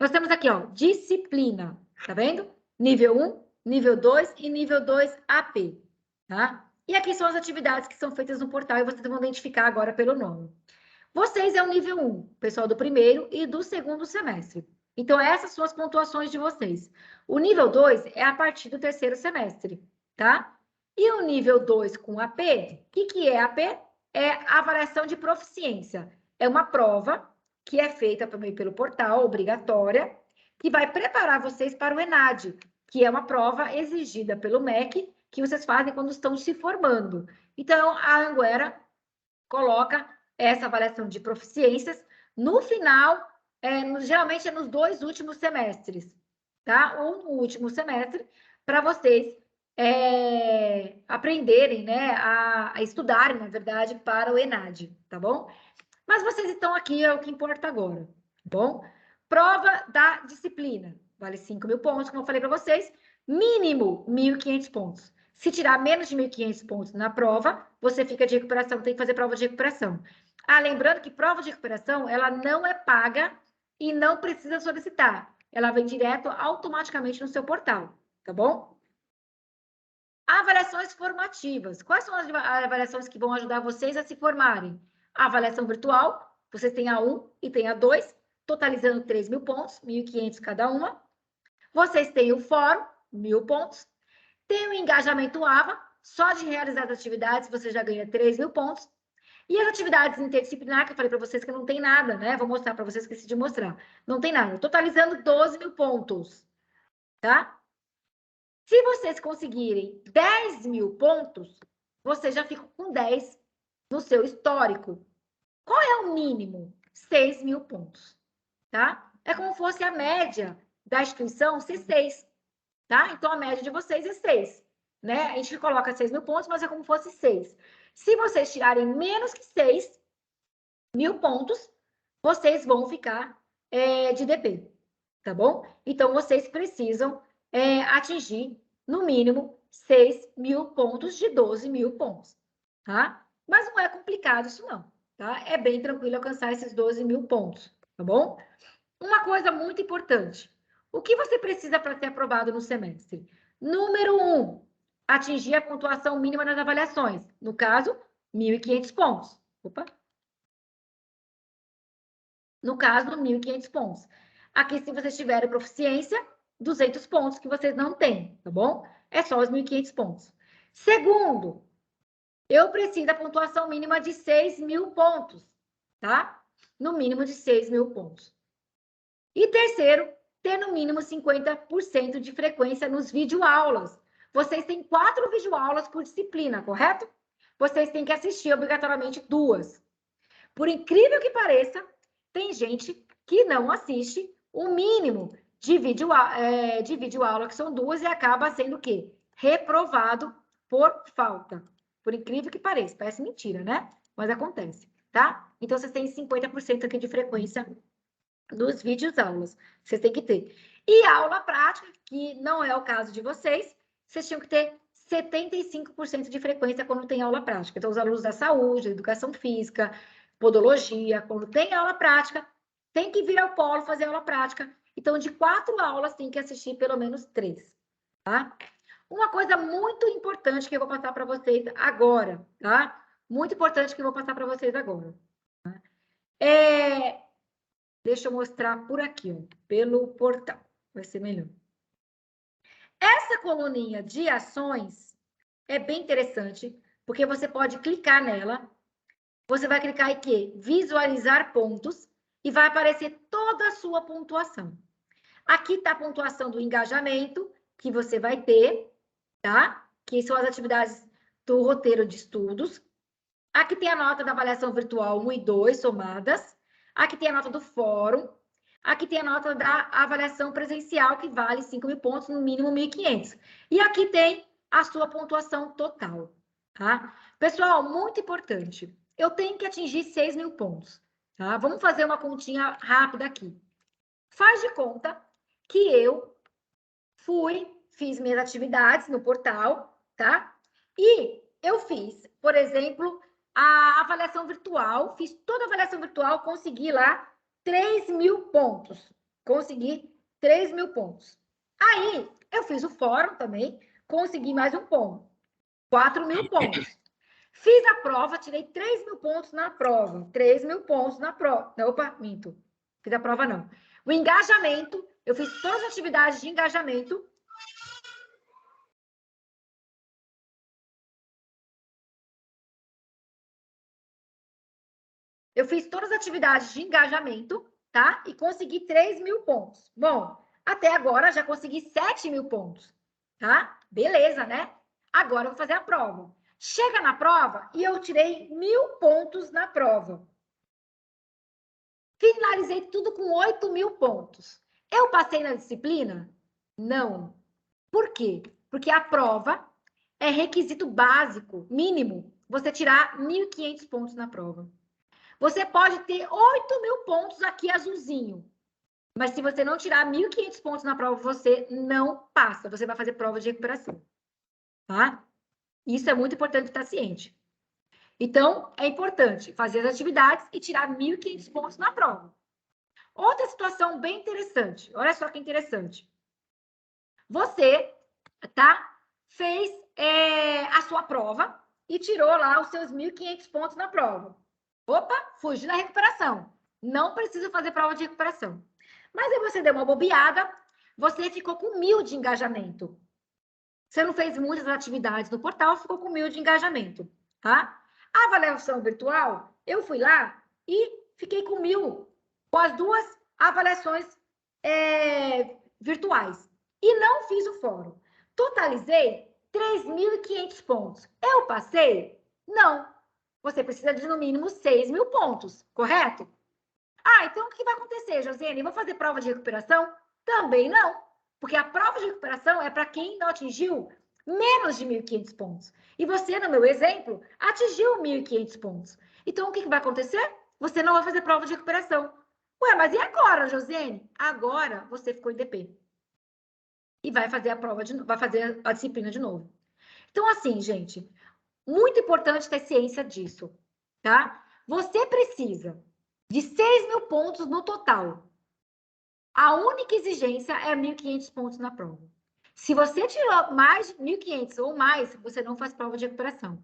Nós temos aqui, ó, disciplina, tá vendo? Nível 1, nível 2 e nível 2 AP, tá? E aqui são as atividades que são feitas no portal e vocês vão identificar agora pelo nome. Vocês é o nível 1, pessoal do primeiro e do segundo semestre. Então, essas são as pontuações de vocês. O nível 2 é a partir do terceiro semestre, tá? E o nível 2 com AP, o que é AP? É a avaliação de proficiência. É uma prova que é feita pelo portal, obrigatória, que vai preparar vocês para o ENAD, que é uma prova exigida pelo MEC, que vocês fazem quando estão se formando. Então, a Anguera coloca essa avaliação de proficiências no final, geralmente é nos 2 últimos semestres, tá? Ou no último semestre, para vocês aprenderem, né, a estudarem, na verdade, para o ENAD, tá bom? Mas vocês estão aqui, é o que importa agora, tá bom? Prova da disciplina, vale 5.000 pontos, como eu falei para vocês, mínimo 1.500 pontos. Se tirar menos de 1.500 pontos na prova, você fica de recuperação, tem que fazer prova de recuperação. Lembrando que prova de recuperação, ela não é paga e não precisa solicitar. Ela vem direto, automaticamente no seu portal, tá bom? Avaliações formativas. Quais são as avaliações que vão ajudar vocês a se formarem? A avaliação virtual, vocês têm a 1 e tem a 2, totalizando 3.000 pontos, 1.500 cada uma. Vocês têm o fórum, 1.000 pontos. Tem o engajamento AVA, só de realizar as atividades você já ganha 3.000 pontos. E as atividades interdisciplinares, que eu falei para vocês que não tem nada, né? Vou mostrar para vocês, esqueci de mostrar. Não tem nada, totalizando 12.000 pontos, tá? Se vocês conseguirem 10.000 pontos, vocês já ficam com 10 no seu histórico. Qual é o mínimo? 6.000 pontos, tá? É como se fosse a média da instituição ser 6, tá? Então, a média de vocês é 6, né? A gente coloca 6.000 pontos, mas é como se fosse 6. Se vocês tirarem menos que 6.000 pontos, vocês vão ficar de DP, tá bom? Então, vocês precisam atingir, no mínimo, 6.000 pontos de 12.000 pontos, tá? Mas não é complicado isso não, tá? É bem tranquilo alcançar esses 12.000 pontos, tá bom? Uma coisa muito importante. O que você precisa para ser aprovado no semestre? Número 1, atingir a pontuação mínima nas avaliações. No caso, 1.500 pontos. Opa! No caso, 1.500 pontos. Aqui, se vocês tiverem proficiência, 200 pontos que vocês não têm, tá bom? É só os 1.500 pontos. Segundo, eu preciso da pontuação mínima de 6.000 pontos, tá? No mínimo de 6.000 pontos. E terceiro, ter no mínimo 50% de frequência nos videoaulas. Vocês têm 4 videoaulas por disciplina, correto? Vocês têm que assistir obrigatoriamente 2. Por incrível que pareça, tem gente que não assiste o mínimo de videoaula, que são 2, e acaba sendo o quê? Reprovado por falta. Por incrível que pareça. Parece mentira, né? Mas acontece, tá? Então, vocês têm 50% aqui de frequência dos vídeos aulas. Vocês têm que ter. E aula prática, que não é o caso de vocês tinham que ter 75% de frequência quando tem aula prática. Então, os alunos da saúde, educação física, podologia, quando tem aula prática, tem que vir ao polo fazer aula prática. Então, de 4 aulas, tem que assistir pelo menos 3, tá? Uma coisa muito importante que eu vou passar para vocês agora, tá? Muito importante que eu vou passar para vocês agora. Tá? Deixa eu mostrar por aqui, ó, pelo portal. Vai ser melhor. Essa coluninha de ações é bem interessante, porque você pode clicar nela. Você vai clicar em quê? Visualizar pontos e vai aparecer toda a sua pontuação. Aqui está a pontuação do engajamento que você vai ter, tá? Que são as atividades do roteiro de estudos. Aqui tem a nota da avaliação virtual 1 e 2 somadas. Aqui tem a nota do fórum. Aqui tem a nota da avaliação presencial, que vale 5.000 pontos, no mínimo 1.500. E aqui tem a sua pontuação total, tá? Pessoal, muito importante. Eu tenho que atingir 6.000 pontos, tá? Vamos fazer uma continha rápida aqui. Faz de conta que eu fiz minhas atividades no portal, tá? E eu fiz, por exemplo, a avaliação virtual, fiz toda a avaliação virtual, consegui lá 3.000 pontos. Consegui 3.000 pontos. Aí, eu fiz o fórum também, consegui mais um ponto. 4.000 pontos. Fiz a prova, tirei 3.000 pontos na prova. 3.000 pontos na prova. Não, opa, minto. Fiz a prova, não. O engajamento, eu fiz todas as atividades de engajamento. Eu fiz todas as atividades de engajamento, tá? E consegui 3.000 pontos. Bom, até agora já consegui 7.000 pontos, tá? Beleza, né? Agora eu vou fazer a prova. Chega na prova e eu tirei 1.000 pontos na prova. Finalizei tudo com 8.000 pontos. Eu passei na disciplina? Não. Por quê? Porque a prova é requisito básico, mínimo, você tirar 1.500 pontos na prova. Você pode ter 8.000 pontos aqui azulzinho. Mas se você não tirar 1.500 pontos na prova, você não passa. Você vai fazer prova de recuperação. Tá? Isso é muito importante estar ciente. Então, é importante fazer as atividades e tirar 1.500 pontos na prova. Outra situação bem interessante. Olha só que interessante. Você, tá? Fez a sua prova e tirou lá os seus 1.500 pontos na prova. Opa, fugi da recuperação. Não precisa fazer prova de recuperação. Mas aí você deu uma bobeada, você ficou com 1.000 de engajamento. Você não fez muitas atividades no portal, ficou com 1.000 de engajamento, tá? A avaliação virtual, eu fui lá e fiquei com 1.000, com as 2 avaliações virtuais. E não fiz o fórum. Totalizei 3.500 pontos. Eu passei? Não. Você precisa de, no mínimo, 6.000 pontos, correto? Ah, então o que vai acontecer, Josiane? Vou fazer prova de recuperação? Também não. Porque a prova de recuperação é para quem não atingiu menos de 1.500 pontos. E você, no meu exemplo, atingiu 1.500 pontos. Então, o que vai acontecer? Você não vai fazer prova de recuperação. Ué, mas e agora, Josiane? Agora você ficou em DP. E vai fazer a prova, vai fazer a disciplina de novo. Então, assim, gente, muito importante ter ciência disso, tá? Você precisa de 6.000 pontos no total. A única exigência é 1.500 pontos na prova. Se você tirou mais de 1.500 ou mais, você não faz prova de recuperação.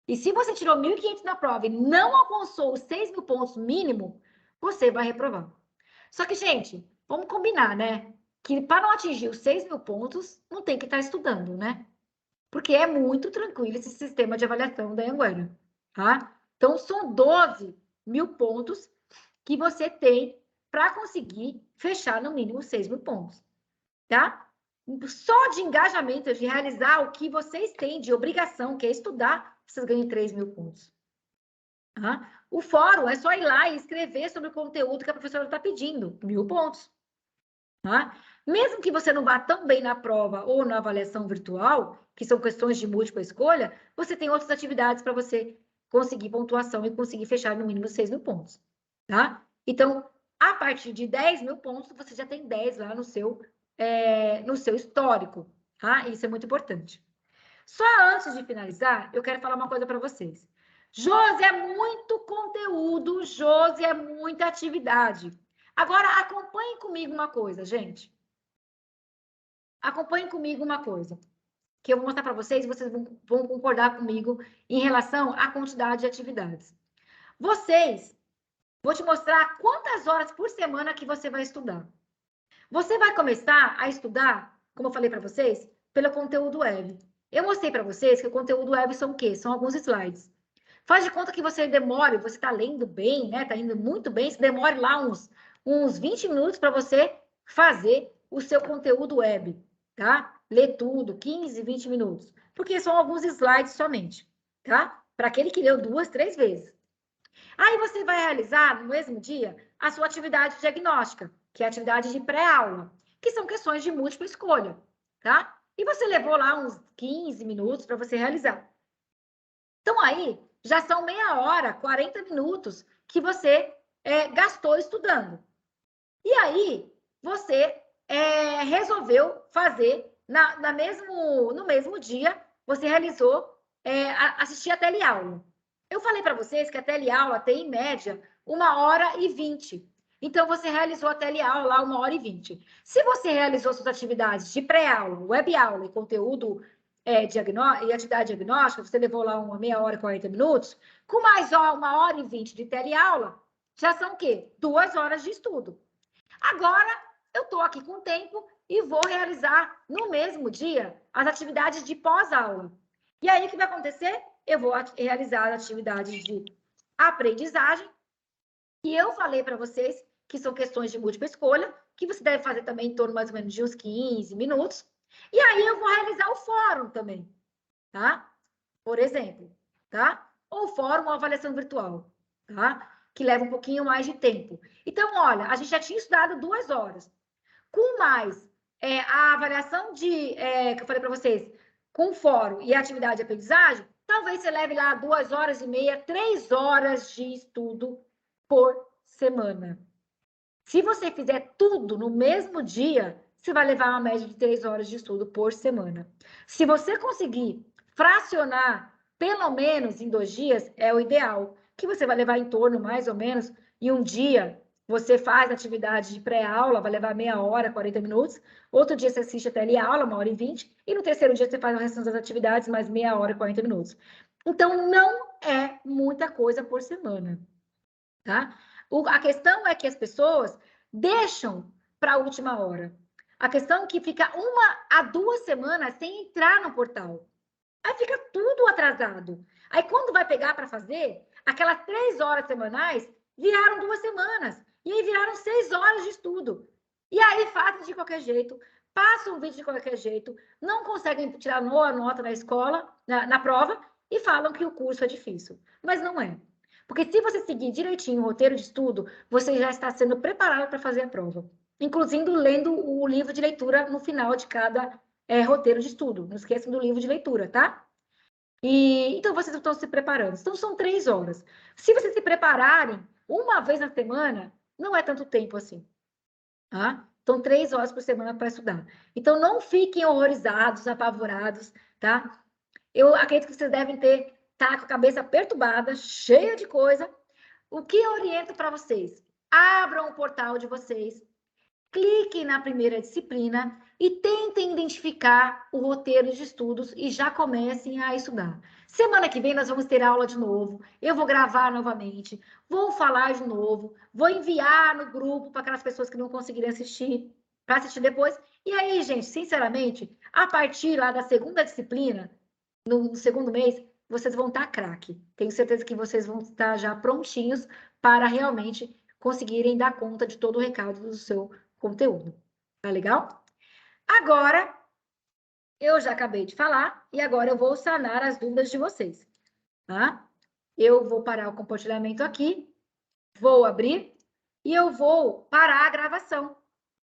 E se você tirou 1.500 na prova e não alcançou os 6.000 pontos mínimo, você vai reprovar. Só que, gente, vamos combinar, né? Que para não atingir os 6.000 pontos, não tem que estar estudando, né? Porque é muito tranquilo esse sistema de avaliação da Anhanguera, tá? Então, são 12.000 pontos que você tem para conseguir fechar no mínimo 6.000 pontos, tá? Só de engajamento, de realizar o que vocês têm de obrigação, que é estudar, vocês ganham 3.000 pontos. Tá? O fórum é só ir lá e escrever sobre o conteúdo que a professora está pedindo, 1.000 pontos. Tá? Mesmo que você não vá tão bem na prova ou na avaliação virtual, que são questões de múltipla escolha, você tem outras atividades para você conseguir pontuação e conseguir fechar no mínimo 6.000 pontos. Tá? Então, a partir de 10.000 pontos, você já tem 10 lá no seu histórico. Tá? Isso é muito importante. Só antes de finalizar, eu quero falar uma coisa para vocês. Josi, é muito conteúdo, Josi, é muita atividade. Agora, acompanhem comigo uma coisa, gente. Acompanhem comigo uma coisa, que eu vou mostrar para vocês e vocês vão concordar comigo em relação à quantidade de atividades. Vou te mostrar quantas horas por semana que você vai estudar. Você vai começar a estudar, como eu falei para vocês, pelo conteúdo web. Eu mostrei para vocês que o conteúdo web são o quê? São alguns slides. Faz de conta que você demore, você está lendo bem, né? Está indo muito bem, se demore lá uns 20 minutos para você fazer o seu conteúdo web, tá? Ler tudo, 15, 20 minutos. Porque são alguns slides somente, tá? Para aquele que leu 2, 3 vezes. Aí você vai realizar, no mesmo dia, a sua atividade diagnóstica, que é a atividade de pré-aula, que são questões de múltipla escolha, tá? E você levou lá uns 15 minutos para você realizar. Então, aí, já são meia hora, 40 minutos que você gastou estudando. E aí, você resolveu fazer, no mesmo dia, você realizou, assistir a teleaula. Eu falei para vocês que a teleaula tem, em média, 1h20. Então, você realizou a teleaula lá 1h20. Se você realizou suas atividades de pré-aula, web-aula e conteúdo e atividade diagnóstica, você levou lá uma meia hora e 40 minutos, com mais 1h20 de teleaula, já são o quê? 2 horas de estudo. Agora, eu estou aqui com tempo e vou realizar no mesmo dia as atividades de pós-aula. E aí, o que vai acontecer? Eu vou realizar as atividades de aprendizagem, e eu falei para vocês que são questões de múltipla escolha, que você deve fazer também em torno mais ou menos de uns 15 minutos. E aí eu vou realizar o fórum também, tá? Por exemplo, tá? Ou fórum ou avaliação virtual, tá? Que leva um pouquinho mais de tempo. Então, olha, a gente já tinha estudado 2 horas. Com mais a avaliação que eu falei para vocês, com o fórum e a atividade de aprendizagem, talvez você leve lá 2h30, 3 horas de estudo por semana. Se você fizer tudo no mesmo dia, você vai levar uma média de 3 horas de estudo por semana. Se você conseguir fracionar pelo menos em 2 dias, é o ideal, que você vai levar em torno, mais ou menos, em um dia, você faz atividade de pré-aula, vai levar meia hora, 40 minutos, outro dia você assiste a teleaula, 1h20, e no terceiro dia você faz o resto das atividades, mais meia hora, 40 minutos. Então, não é muita coisa por semana, tá? A questão é que as pessoas deixam para a última hora. A questão é que fica 1 a 2 semanas sem entrar no portal. Aí fica tudo atrasado. Aí quando vai pegar para fazer, aquelas 3 horas semanais viraram 2 semanas. E aí viraram 6 horas de estudo. E aí fazem de qualquer jeito, passam o vídeo de qualquer jeito, não conseguem tirar a nota na escola, na prova, e falam que o curso é difícil. Mas não é. Porque se você seguir direitinho o roteiro de estudo, você já está sendo preparado para fazer a prova. Inclusive lendo o livro de leitura no final de cada roteiro de estudo. Não esqueçam do livro de leitura, tá? E então vocês estão se preparando. Então são 3 horas. Se vocês se prepararem uma vez na semana, não é tanto tempo assim. Tá? Então, 3 horas por semana para estudar. Então, não fiquem horrorizados, apavorados, tá? Eu acredito que vocês devem tá com a cabeça perturbada, cheia de coisa. O que eu oriento para vocês? Abram o portal de vocês, cliquem na primeira disciplina e tentem identificar o roteiro de estudos e já comecem a estudar. Semana que vem nós vamos ter aula de novo, eu vou gravar novamente, vou falar de novo, vou enviar no grupo para aquelas pessoas que não conseguirem assistir, para assistir depois. E aí, gente, sinceramente, a partir lá da segunda disciplina, no segundo mês, vocês vão estar craque. Tenho certeza que vocês vão estar já prontinhos para realmente conseguirem dar conta de todo o recado do seu conteúdo. Tá legal? Agora, eu já acabei de falar e agora eu vou sanar as dúvidas de vocês. Tá? Eu vou parar o compartilhamento aqui, vou abrir e eu vou parar a gravação,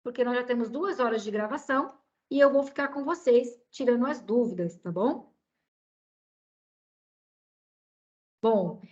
porque nós já temos 2 horas de gravação e eu vou ficar com vocês tirando as dúvidas, tá bom? Bom,